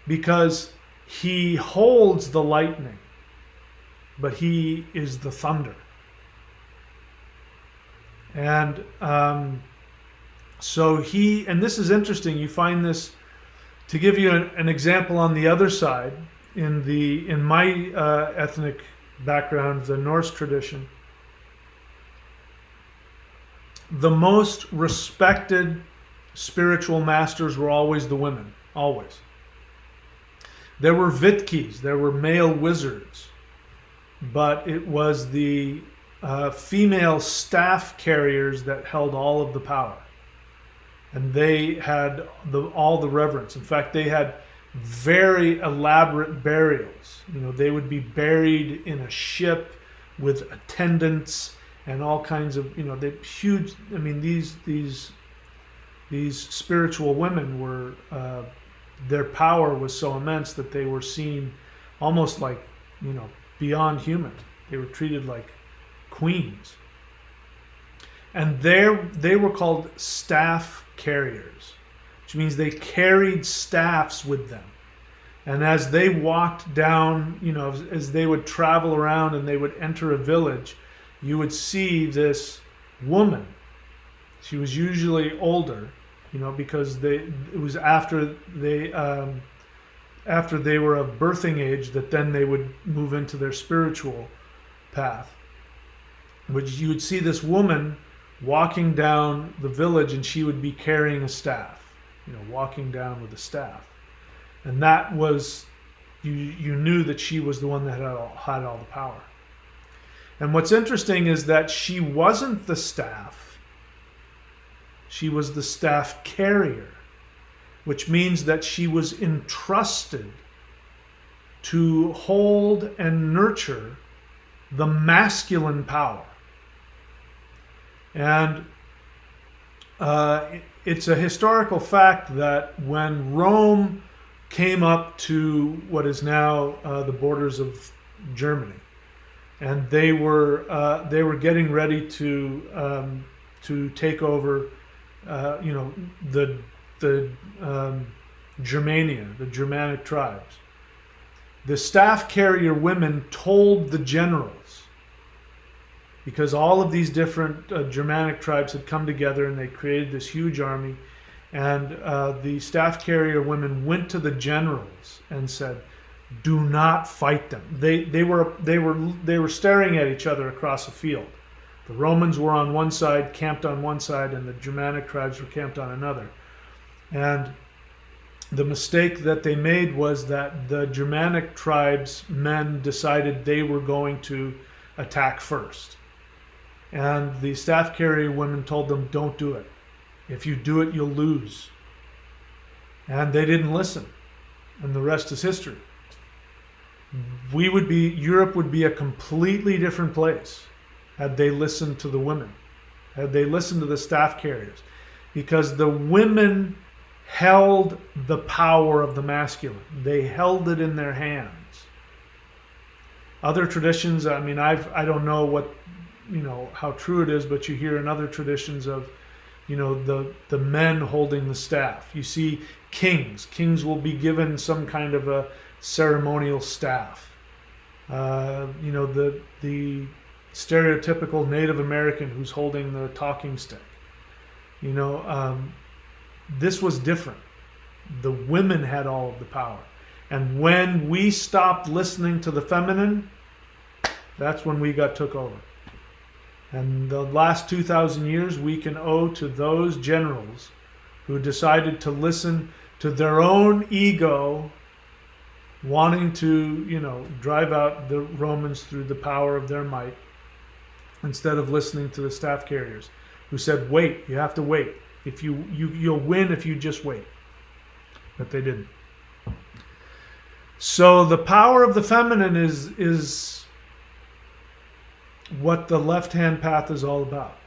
Because he holds the lightning, but he is the thunder. And and this is interesting, you find this, to give you an example on the other side, in my ethnic background, the Norse tradition, the most respected spiritual masters were always the women, always. There were Vitkis, there were male wizards, but it was the female staff carriers that held all of the power. And they had all the reverence. In fact, they had very elaborate burials. They would be buried in a ship with attendants and all kinds of, they huge. I mean, these spiritual women were, their power was so immense that they were seen almost like, beyond human. They were treated like queens. And they were called staff carriers, which means they carried staffs with them. And as they walked down, as they would travel around and they would enter a village, you would see this woman. She was usually older, because it was after they were of birthing age that then they would move into their spiritual path. Which you would see this woman walking down the village, and she would be carrying a staff, walking down with a staff. And that was, you knew that she was the one that had all the power. And what's interesting is that she wasn't the staff. She was the staff carrier, which means that she was entrusted to hold and nurture the masculine power. And it's a historical fact that when Rome came up to what is now the borders of Germany, and they were getting ready to take over, the Germania, the Germanic tribes. The staff carrier women told the generals, because all of these different Germanic tribes had come together and they created this huge army, and the staff carrier women went to the generals and said, "Do not fight them." They were staring at each other across a field. The Romans were on one side, camped on one side, and the Germanic tribes were camped on another. And the mistake that they made was that the Germanic tribes men decided they were going to attack first. And the staff carrier women told them, "Don't do it. If you do it, you'll lose." And they didn't listen. And the rest is history. Europe would be a completely different place had they listened to the women, had they listened to the staff carriers, because the women held the power of the masculine. They held it in their hands. Other traditions, I mean, I don't know what, how true it is, but you hear in other traditions of, the men holding the staff. You see kings will be given some kind of a ceremonial staff. The stereotypical Native American who's holding the talking stick. This was different. The women had all of the power. And when we stopped listening to the feminine, that's when we got took over. And the last 2,000 years we can owe to those generals who decided to listen to their own ego, wanting to, drive out the Romans through the power of their might, instead of listening to the staff carriers who said, "Wait, you have to wait. If you'll win if you just wait." But they didn't. So the power of the feminine is what the left-hand path is all about.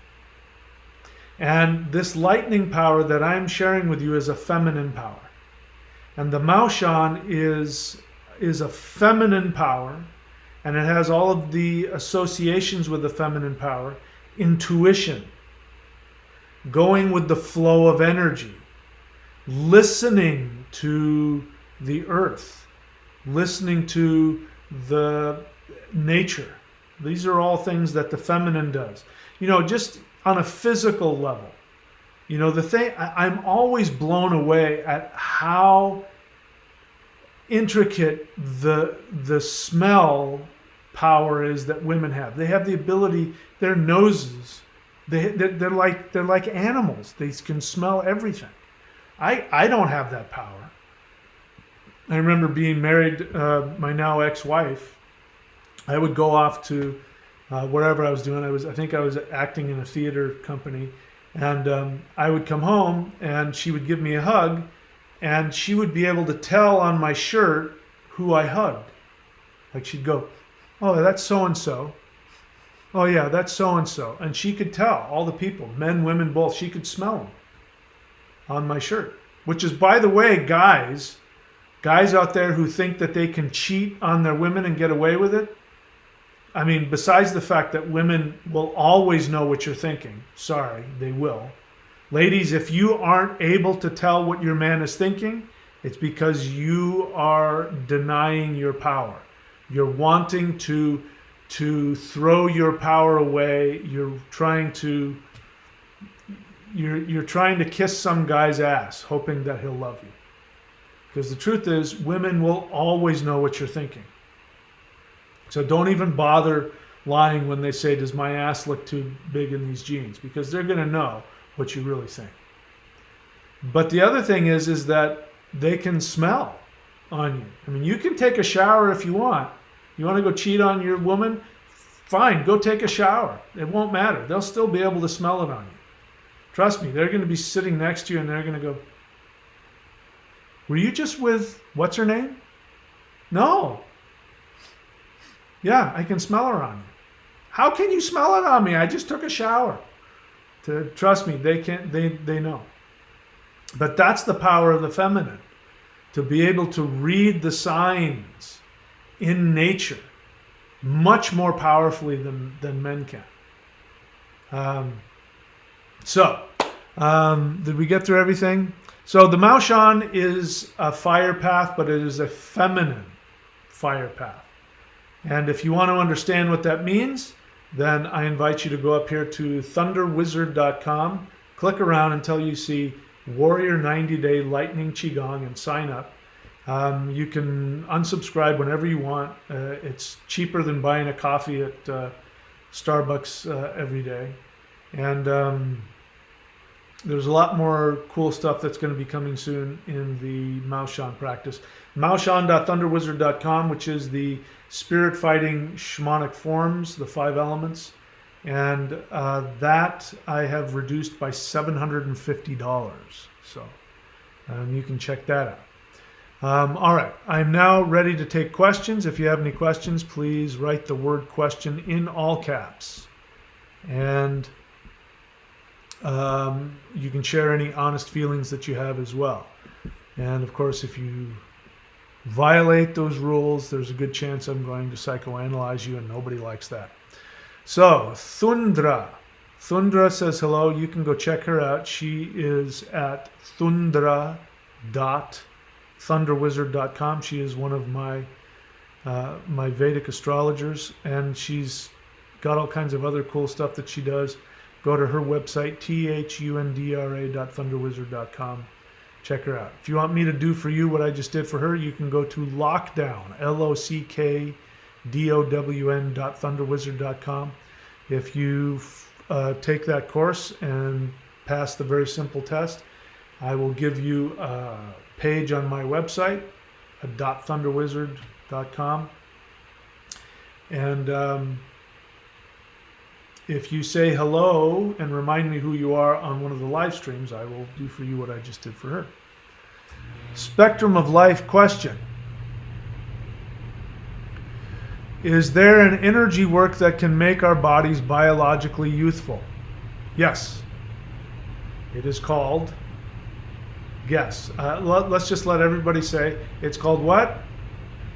And this lightning power that I'm sharing with you is a feminine power. And the Maoshan is a feminine power, and it has all of the associations with the feminine power. Intuition, going with the flow of energy, listening to the earth, listening to the nature. These are all things that the feminine does. Just on a physical level. The thing, I'm always blown away at how intricate the smell power is that women have. They have the ability, their noses, they're like animals. They can smell everything. I don't have that power. I remember being married, my now ex-wife. I would go off to wherever I was doing. I think I was acting in a theater company, and I would come home, and she would give me a hug, and she would be able to tell on my shirt who I hugged. Like she'd go, "Oh, that's so and so. Oh yeah, that's so and so," and she could tell all the people, men, women, both. She could smell them on my shirt. Which is, by the way, guys out there who think that they can cheat on their women and get away with it. I mean, besides the fact that women will always know what you're thinking. Sorry, they will. Ladies, if you aren't able to tell what your man is thinking, it's because you are denying your power. You're wanting to throw your power away. You're trying to kiss some guy's ass, hoping that he'll love you. Because the truth is, women will always know what you're thinking. So don't even bother lying when they say, "Does my ass look too big in these jeans?" Because they're going to know what you really think. But the other thing is that they can smell on you. I mean, you can take a shower if you want. You want to go cheat on your woman? Fine, go take a shower. It won't matter. They'll still be able to smell it on you. Trust me, they're going to be sitting next to you and they're going to go, "Were you just with what's her name?" "No." "Yeah, I can smell her on you." "How can you smell it on me? I just took a shower." Trust me, they know. But that's the power of the feminine, to be able to read the signs in nature much more powerfully than men can. Did we get through everything? So the Maoshan is a fire path, but it is a feminine fire path. And if you want to understand what that means, then I invite you to go up here to thunderwizard.com, click around until you see Warrior 90-Day Lightning Qigong and sign up. You can unsubscribe whenever you want. It's cheaper than buying a coffee at Starbucks every day. And there's a lot more cool stuff that's going to be coming soon in the Maoshan practice. Maoshan.thunderwizard.com, which is the spirit fighting shamanic forms, the 5 elements. And that I have reduced by $750. So you can check that out. All right, I'm now ready to take questions. If you have any questions, please write the word question in all caps. And you can share any honest feelings that you have as well. And of course, if you violate those rules, there's a good chance I'm going to psychoanalyze you, and nobody likes that. So, Thundra says hello. You can go check her out. She is at thunderwizard.com. She is one of my Vedic astrologers, and she's got all kinds of other cool stuff that she does. Go to her website, thundra.thunderwizard.com. Check her out. If you want me to do for you what I just did for her, you can go to Lockdown, LOCKDOWN.thunderwizard.com. If you take that course and pass the very simple test, I will give you a page on my website, .thunderwizard.com. And if you say hello and remind me who you are on one of the live streams, I will do for you what I just did for her. Spectrum of Life question. Is there an energy work that can make our bodies biologically youthful? Yes. It is called, guess. Let's just let everybody say, it's called what?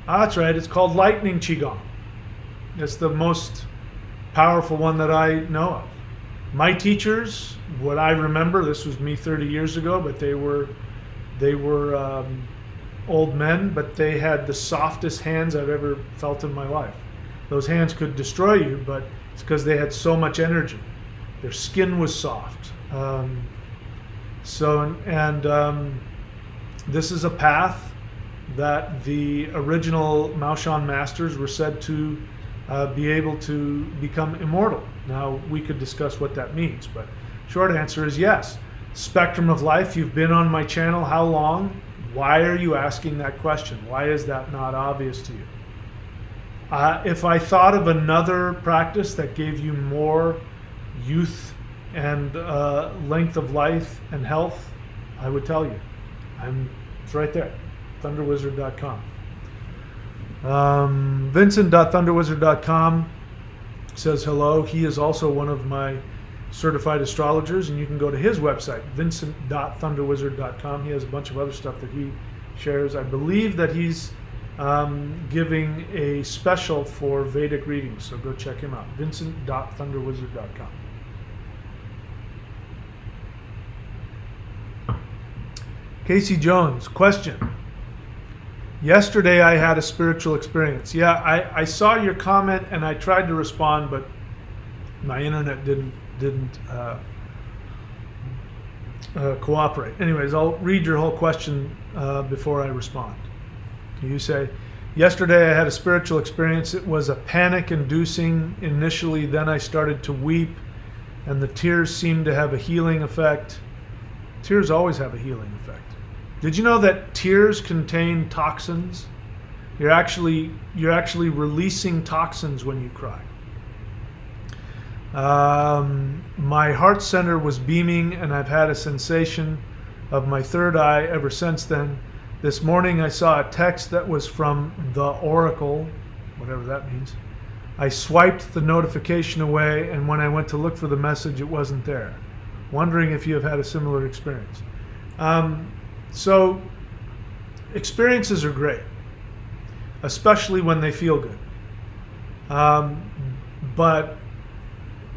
That's right, it's called lightning qigong. It's the most powerful one that I know of. My teachers, what I remember, this was me 30 years ago, but they were old men, but they had the softest hands I've ever felt in my life. Those hands could destroy you, but it's because they had so much energy. Their skin was soft. This is a path that the original Maoshan masters were said to be able to become immortal. Now, we could discuss what that means, but short answer is yes. Spectrum of life, you've been on my channel how long? Why are you asking that question? Why is that not obvious to you? If I thought of another practice that gave you more youth and length of life and health, I would tell you. It's right there, thunderwizard.com. Vincent.thunderwizard.com says hello. He is also one of my certified astrologers, and you can go to his website, vincent.thunderwizard.com. He has a bunch of other stuff that he shares. I believe that he's giving a special for Vedic readings, so go check him out, vincent.thunderwizard.com. Casey Jones, question. Yesterday I had a spiritual experience. Yeah, I saw your comment and I tried to respond, but my internet didn't cooperate. Anyways, I'll read your whole question before I respond. You say, yesterday I had a spiritual experience. It was a panic-inducing initially, then I started to weep, and the tears seemed to have a healing effect. Tears always have a healing effect. Did you know that tears contain toxins? You're actually releasing toxins when you cry. My heart center was beaming, and I've had a sensation of my third eye ever since then. This morning I saw a text that was from the Oracle, whatever that means. I swiped the notification away, and when I went to look for the message, it wasn't there. Wondering if you have had a similar experience. So experiences are great, especially when they feel good. But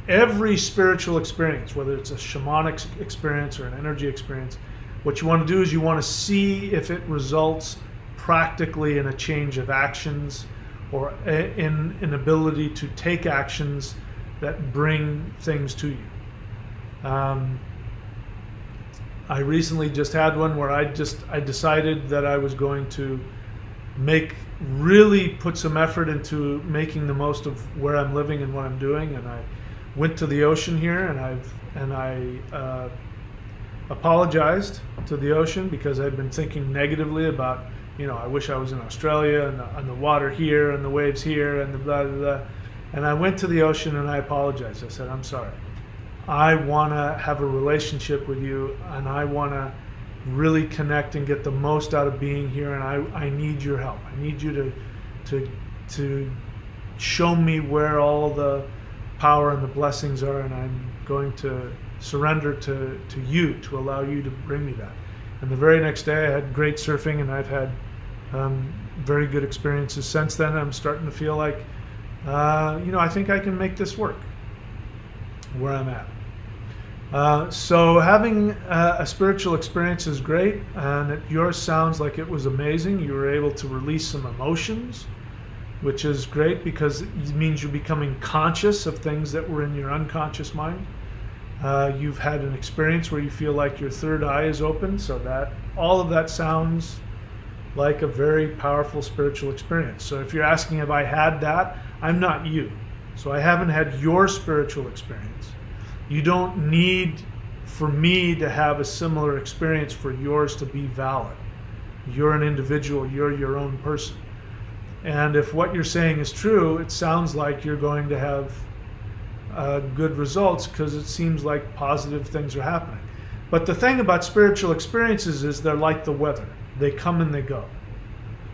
every spiritual experience, whether it's a shamanic experience or an energy experience, what you want to do is you want to see if it results practically in a change of actions or in an ability to take actions that bring things to you. I recently just had one where I decided that I was going to really put some effort into making the most of where I'm living and what I'm doing, and I went to the ocean here, and I apologized to the ocean because I'd been thinking negatively about, I wish I was in Australia and the water here and the waves here and the blah blah blah. And I went to the ocean and I apologized. I said, I'm sorry. I want to have a relationship with you, and I want to really connect and get the most out of being here, and I need your help. I need you to show me where all the power and the blessings are, and I'm going to surrender to you to allow you to bring me that. And the very next day I had great surfing, and I've had very good experiences since then. I'm starting to feel like I think I can make this work where I'm at. So having a spiritual experience is great, and yours sounds like it was amazing. You were able to release some emotions, which is great because it means you're becoming conscious of things that were in your unconscious mind. You've had an experience where you feel like your third eye is open, so that all of that sounds like a very powerful spiritual experience. So if you're asking have I had that, I'm not you. So I haven't had your spiritual experience. You don't need for me to have a similar experience for yours to be valid. You're an individual, you're your own person. And if what you're saying is true, it sounds like you're going to have good results because it seems like positive things are happening. But the thing about spiritual experiences is they're like the weather. They come and they go.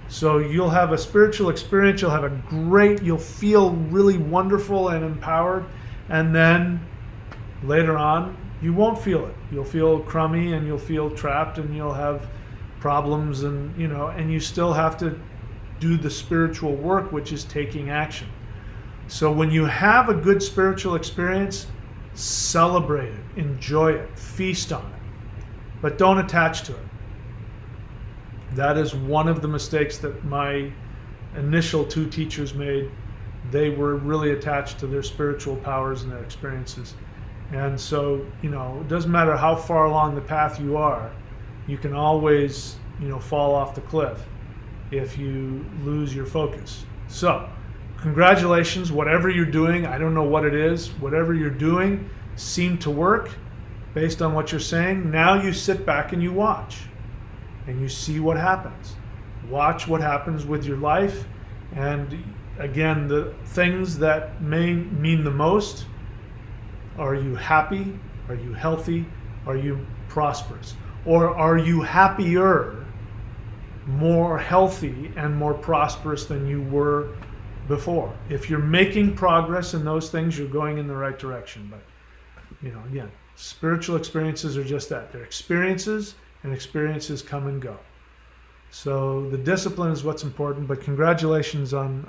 So you'll have a spiritual experience, you'll feel really wonderful and empowered, and then later on, you won't feel it. You'll feel crummy and you'll feel trapped and you'll have problems, and and you still have to do the spiritual work, which is taking action. So when you have a good spiritual experience, celebrate it, enjoy it, feast on it, but don't attach to it. That is one of the mistakes that my initial two teachers made. They were really attached to their spiritual powers and their experiences. And so, it doesn't matter how far along the path you are, you can always, fall off the cliff if you lose your focus. So, congratulations, whatever you're doing, I don't know what it is, whatever you're doing seemed to work based on what you're saying. Now you sit back and you watch and you see what happens. Watch what happens with your life. And again, the things that may mean the most: are you happy? Are you healthy? Are you prosperous? Or are you happier, more healthy, and more prosperous than you were before? If you're making progress in those things, you're going in the right direction. But, again, spiritual experiences are just that. They're experiences, and experiences come and go. So the discipline is what's important, but congratulations on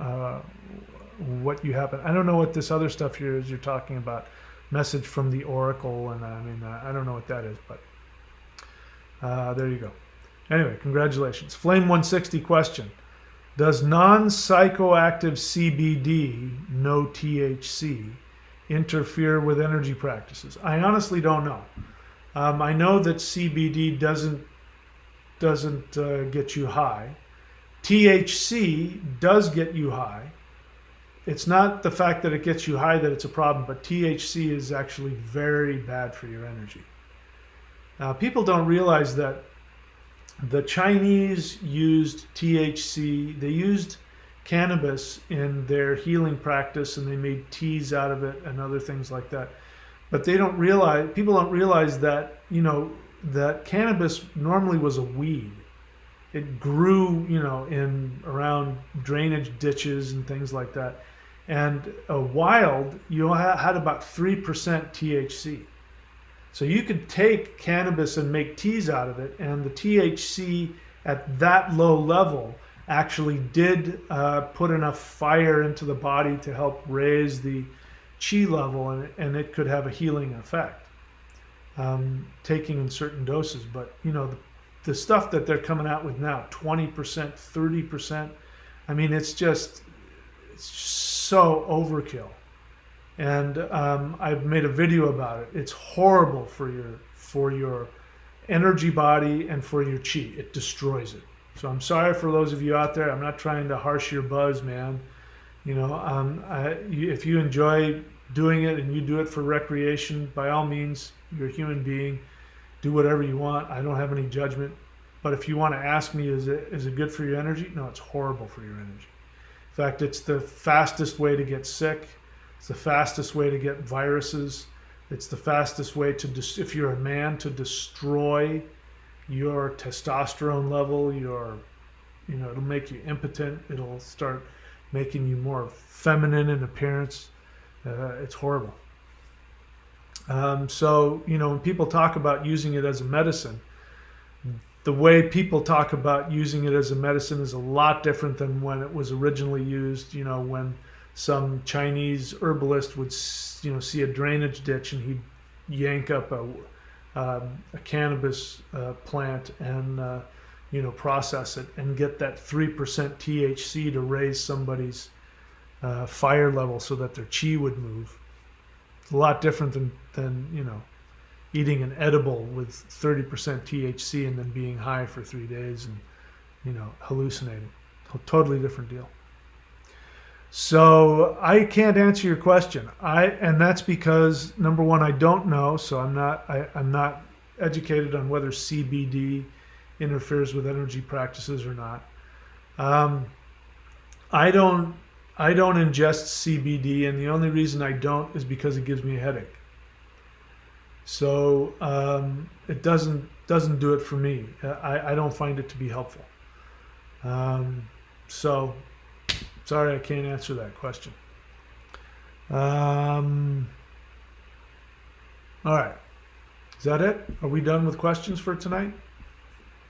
what you happen. I don't know what this other stuff here is you're talking about. Message from the Oracle, and I don't know what that is, but there you go. Anyway, congratulations. Flame 160 question: does non-psychoactive CBD, no THC, interfere with energy practices? I honestly don't know. I know that CBD doesn't get you high. THC does get you high. It's not the fact that it gets you high that it's a problem, but THC is actually very bad for your energy. People don't realize that the Chinese used THC, they used cannabis in their healing practice, and they made teas out of it and other things like that. But people don't realize that, that cannabis normally was a weed. It grew, in around drainage ditches and things like that. And wild, you had about 3% THC. So you could take cannabis and make teas out of it, and the THC at that low level actually did put enough fire into the body to help raise the chi level, and it could have a healing effect, taking in certain doses. But the stuff that they're coming out with now, 20%, 30%, it's so overkill. And I've made a video about it. It's horrible for your energy body and for your chi. It destroys it. So I'm sorry for those of you out there. I'm not trying to harsh your buzz, man. If you enjoy doing it and you do it for recreation, by all means, you're a human being. Do whatever you want. I don't have any judgment. But if you want to ask me, is it good for your energy? No, it's horrible for your energy. In fact, it's the fastest way to get sick. It's the fastest way to get viruses. It's the fastest way if you're a man, to destroy your testosterone level. It'll make you impotent. It'll start making you more feminine in appearance. It's horrible. So, when people talk about using it as a medicine, the way people talk about using it as a medicine is a lot different than when it was originally used. When some Chinese herbalist would, see a drainage ditch and he'd yank up a cannabis plant and, process it and get that 3% THC to raise somebody's fire level so that their chi would move. It's a lot different than eating an edible with 30% THC and then being high for 3 days and, hallucinating. Totally different deal. So I can't answer your question. And that's because, number one, I don't know. So I'm not educated on whether CBD interferes with energy practices or not. I don't ingest CBD, and the only reason I don't is because it gives me a headache. So it doesn't do it for me. I don't find it to be helpful. So, sorry I can't answer that question. All right. Is that it? Are we done with questions for tonight?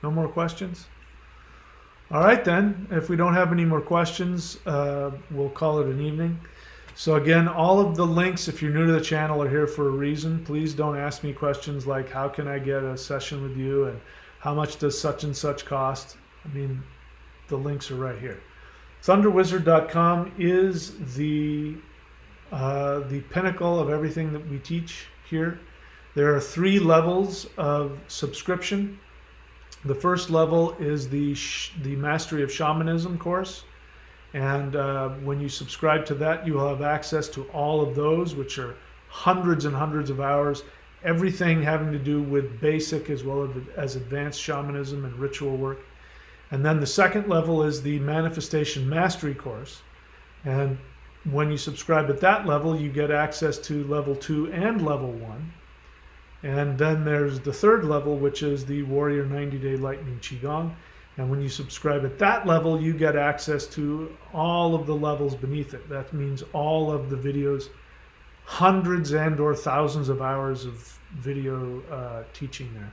No more questions? All right, then. If we don't have any more questions, we'll call it an evening. So again, all of the links, if you're new to the channel, are here for a reason. Please don't ask me questions like, how can I get a session with you, and how much does such and such cost? I mean, the links are right here. Thunderwizard.com is the pinnacle of everything that we teach here. There are 3 levels of subscription. The first level is the Mastery of Shamanism course. And when you subscribe to that, you will have access to all of those, which are hundreds and hundreds of hours, everything having to do with basic as well as advanced shamanism and ritual work. And then the second level is the Manifestation Mastery course. And when you subscribe at that level, you get access to level 2 and level 1. And then there's the third level, which is the Warrior 90-Day Lightning Qigong. And when you subscribe at that level, you get access to all of the levels beneath it. That means all of the videos, hundreds and or thousands of hours of video teaching there.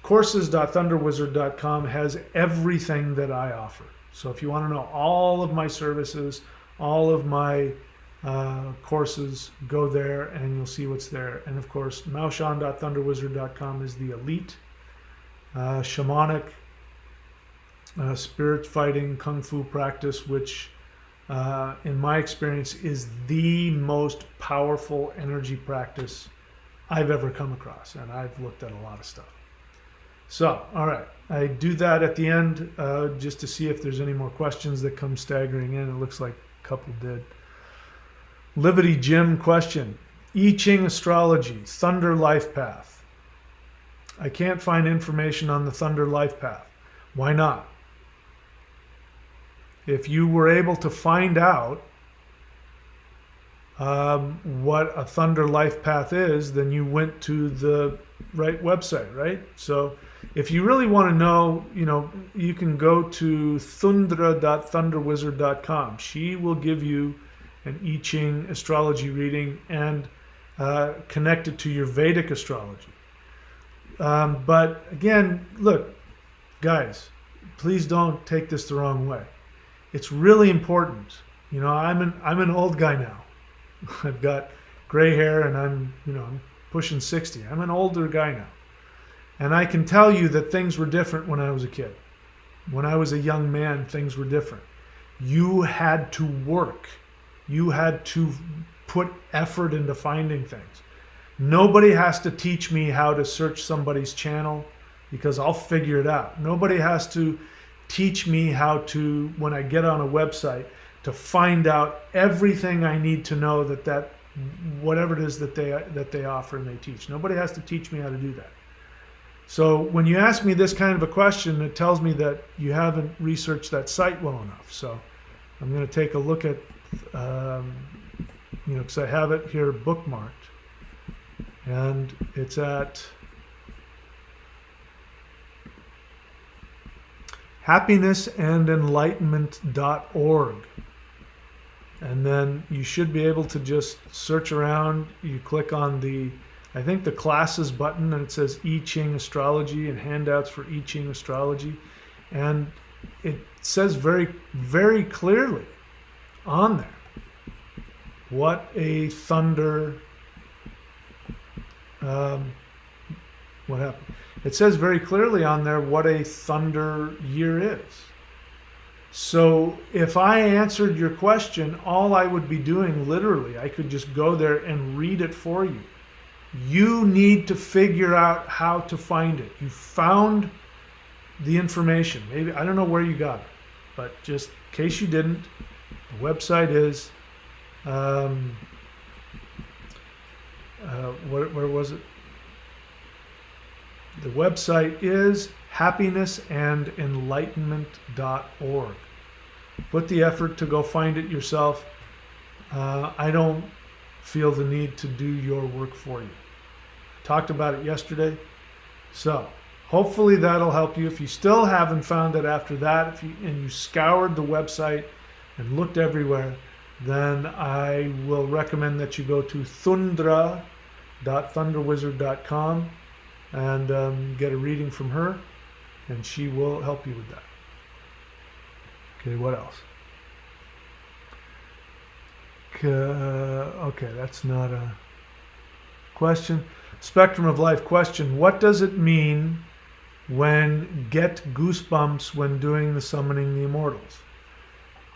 Courses.thunderwizard.com has everything that I offer. So if you want to know all of my services, all of my courses, go there and you'll see what's there. And of course, maoshan.thunderwizard.com is the elite shamanic spirit fighting kung fu practice, which in my experience is the most powerful energy practice I've ever come across, and I've looked at a lot of stuff. So, all right, I do that at the end just to see if there's any more questions that come staggering in. It looks like a couple did. Livity Jim question: I Ching astrology, Thunder Life Path. I can't find information on the Thunder Life Path. Why not? If you were able to find out what a Thunder Life Path is, then you went to the right website, right? So if you really want to know, you can go to thundra.thunderwizard.com. She will give you an I Ching astrology reading and connect it to your Vedic astrology. But again, look, guys, please don't take this the wrong way. It's really important. I'm an old guy now. I've got gray hair and I'm pushing 60. I'm an older guy now. And I can tell you that things were different when I was a kid. When I was a young man, things were different. You had to work. You had to put effort into finding things. Nobody has to teach me how to search somebody's channel because I'll figure it out. Nobody has to teach me how to, when I get on a website, to find out everything I need to know that whatever it is that they offer and they teach. Nobody has to teach me how to do that. So when you ask me this kind of a question, it tells me that you haven't researched that site well enough. So I'm going to take a look at, because I have it here bookmarked, and it's at happinessandenlightenment.org. And then you should be able to just search around. You click on the classes button, and it says I Ching Astrology and handouts for I Ching Astrology. And it says very, very clearly on there what a thunder, what happened? It says very clearly on there what a thunder year is. So if I answered your question, all I would be doing, literally, I could just go there and read it for you. You need to figure out how to find it. You found the information. Maybe, I don't know where you got it, but just in case you didn't, the website is, where was it? The website is happinessandenlightenment.org. Put the effort to go find it yourself. I don't feel the need to do your work for you. Talked about it yesterday. So hopefully that'll help you. If you still haven't found it after that, and you scoured the website and looked everywhere, then I will recommend that you go to thunderwizard.com and get a reading from her, and she will help you with that. Okay, what else? Okay, that's not a question. Spectrum of Life question: what does it mean when get goosebumps when doing the Summoning the Immortals?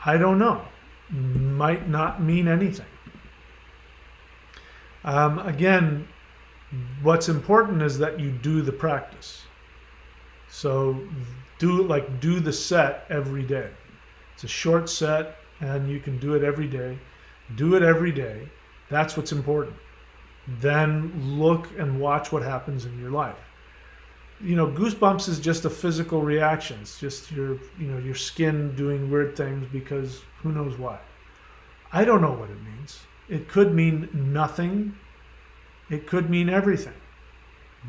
I don't know. Might not mean anything. Again, what's important is that you do the practice. So do the set every day. It's a short set and you can do it every day. Do it every day. That's what's important. Then look and watch what happens in your life. Goosebumps is just a physical reaction. It's just your skin doing weird things because who knows why. I don't know what it means. It could mean nothing. It could mean everything.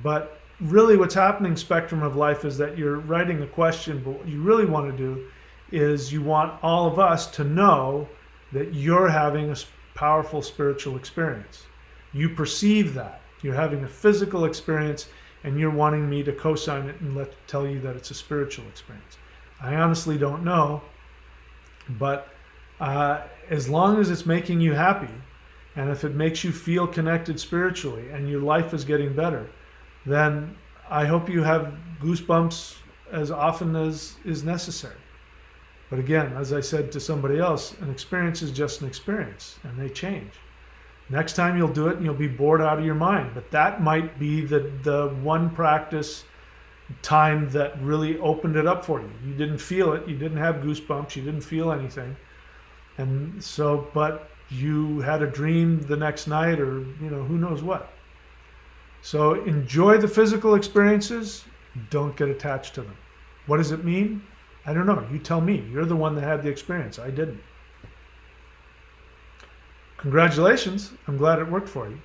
But really what's happening, Spectrum of Life, is that you're writing a question, but what you really want to do is you want all of us to know that you're having a powerful spiritual experience. You perceive that. You're having a physical experience, and you're wanting me to co-sign it and tell you that it's a spiritual experience. I honestly don't know, but as long as it's making you happy, and if it makes you feel connected spiritually and your life is getting better, then I hope you have goosebumps as often as is necessary. But again, as I said to somebody else, an experience is just an experience, and they change. Next time you'll do it and you'll be bored out of your mind. But that might be the one practice time that really opened it up for you. You didn't feel it. You didn't have goosebumps. You didn't feel anything. And so, but you had a dream the next night, or, who knows what. So enjoy the physical experiences. Don't get attached to them. What does it mean? I don't know. You tell me. You're the one that had the experience. I didn't. Congratulations. I'm glad it worked for you.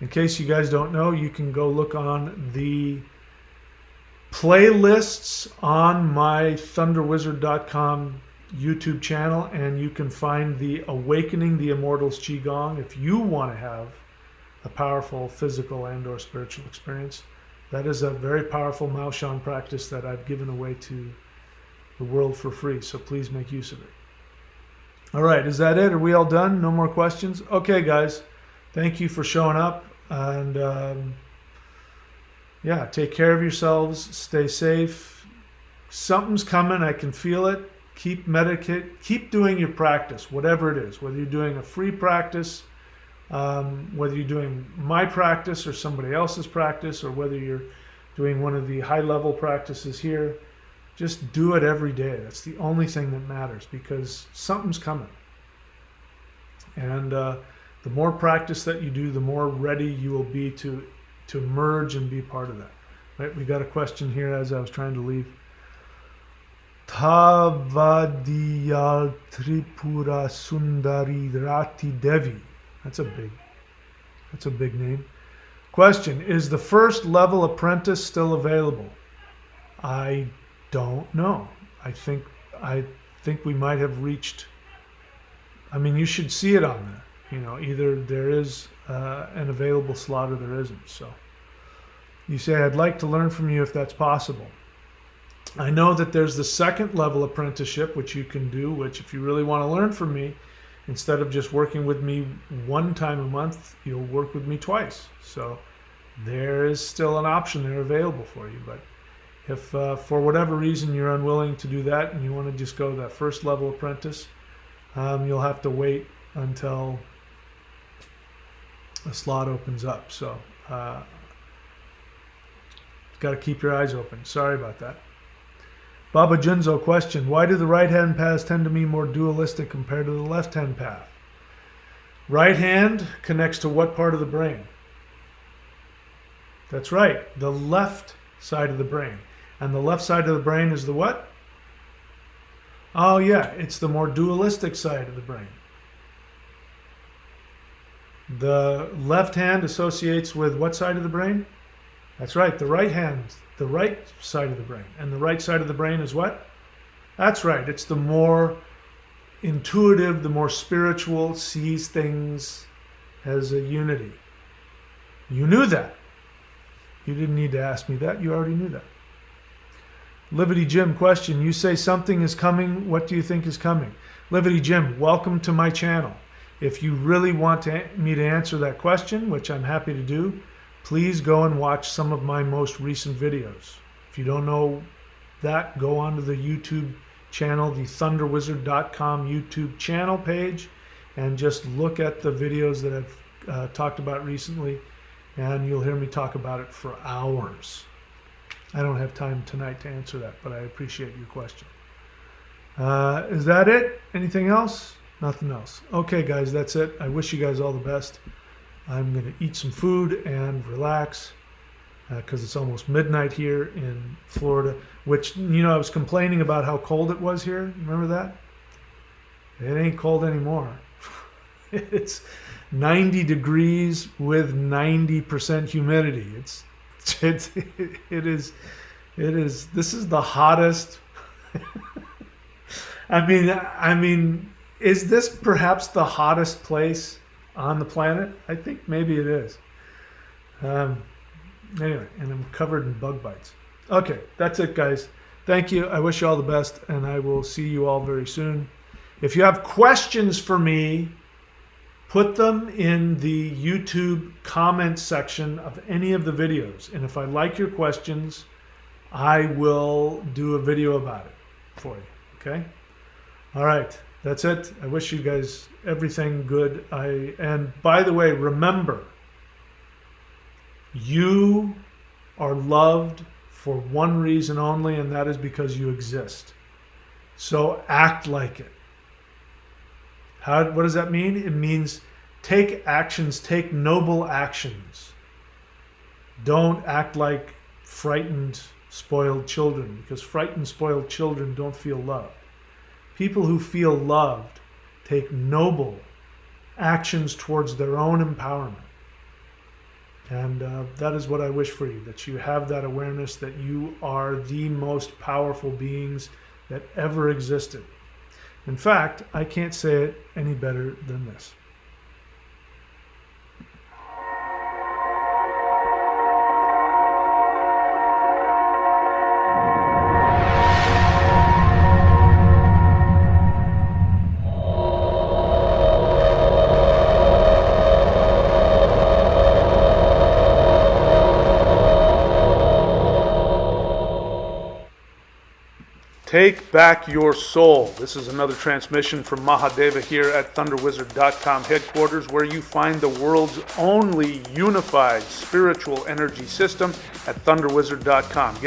In case you guys don't know, you can go look on the playlists on my thunderwizard.com YouTube channel, and you can find the Awakening the Immortals Qigong if you want to have a powerful physical and or spiritual experience. That is a very powerful Mao Shan practice that I've given away to the world for free, so please make use of it. All right, is that it? Are we all done? No more questions? Okay, guys. Thank you for showing up. And yeah, take care of yourselves. Stay safe. Something's coming. I can feel it. Keep doing your practice, whatever it is. Whether you're doing a free practice, whether you're doing my practice or somebody else's practice, or whether you're doing one of the high-level practices here. Just do it every day. That's the only thing that matters, because something's coming. And the more practice that you do, the more ready you will be to merge and be part of that. Right? We got a question here as I was trying to leave. Tavadiyal Tripura Sundari Rati Devi. That's a big name. Question: is the first level apprentice still available? I don't know. I think we might have reached. I mean, you should see it on there. Either there is an available slot or there isn't. So you say, I'd like to learn from you if that's possible. I know that there's the second level apprenticeship, which you can do, which if you really want to learn from me, instead of just working with me one time a month, you'll work with me twice. So there is still an option there available for you. But if for whatever reason you're unwilling to do that and you want to just go that first level apprentice, you'll have to wait until a slot opens up. So got to keep your eyes open. Sorry about that. Baba Junzo question: why do the right-hand paths tend to be more dualistic compared to the left-hand path? Right hand connects to what part of the brain? That's right, the left side of the brain. And the left side of the brain is the what? Oh yeah, it's the more dualistic side of the brain. The left hand associates with what side of the brain? That's right. The right hand, the right side of the brain. And the right side of the brain is what? That's right. It's the more intuitive, the more spiritual, sees things as a unity. You knew that. You didn't need to ask me that. You already knew that. Livity Jim question. You say something is coming. What do you think is coming? Livity Jim, welcome to my channel. If you really want me to answer that question, which I'm happy to do, please go and watch some of my most recent videos. If you don't know that, go onto the YouTube channel, the thunderwizard.com YouTube channel page, and just look at the videos that I've talked about recently, and you'll hear me talk about it for hours. I don't have time tonight to answer that, but I appreciate your question. Is that it? Anything else? Nothing else. Okay, guys, that's it. I wish you guys all the best. I'm going to eat some food and relax because it's almost midnight here in Florida, which, you know, I was complaining about how cold it was here. Remember that? It ain't cold anymore. It's 90 degrees with 90% humidity. It is, this is the hottest. I mean, is this perhaps the hottest place on the planet? I think maybe it is. Anyway, and I'm covered in bug bites. Okay, that's it, guys. Thank you. I wish you all the best, and I will see you all very soon. If you have questions for me, put them in the YouTube comment section of any of the videos. And if I like your questions, I will do a video about it for you. Okay? All right. That's it. I wish you guys everything good. And by the way, remember, you are loved for one reason only, and that is because you exist. So act like it. What does that mean? It means take actions, take noble actions. Don't act like frightened, spoiled children, because frightened, spoiled children don't feel loved. People who feel loved take noble actions towards their own empowerment. And that is what I wish for you, that you have that awareness that you are the most powerful beings that ever existed. In fact, I can't say it any better than this. Take back your soul. This is another transmission from Mahadeva here at thunderwizard.com headquarters, where you find the world's only unified spiritual energy system at thunderwizard.com.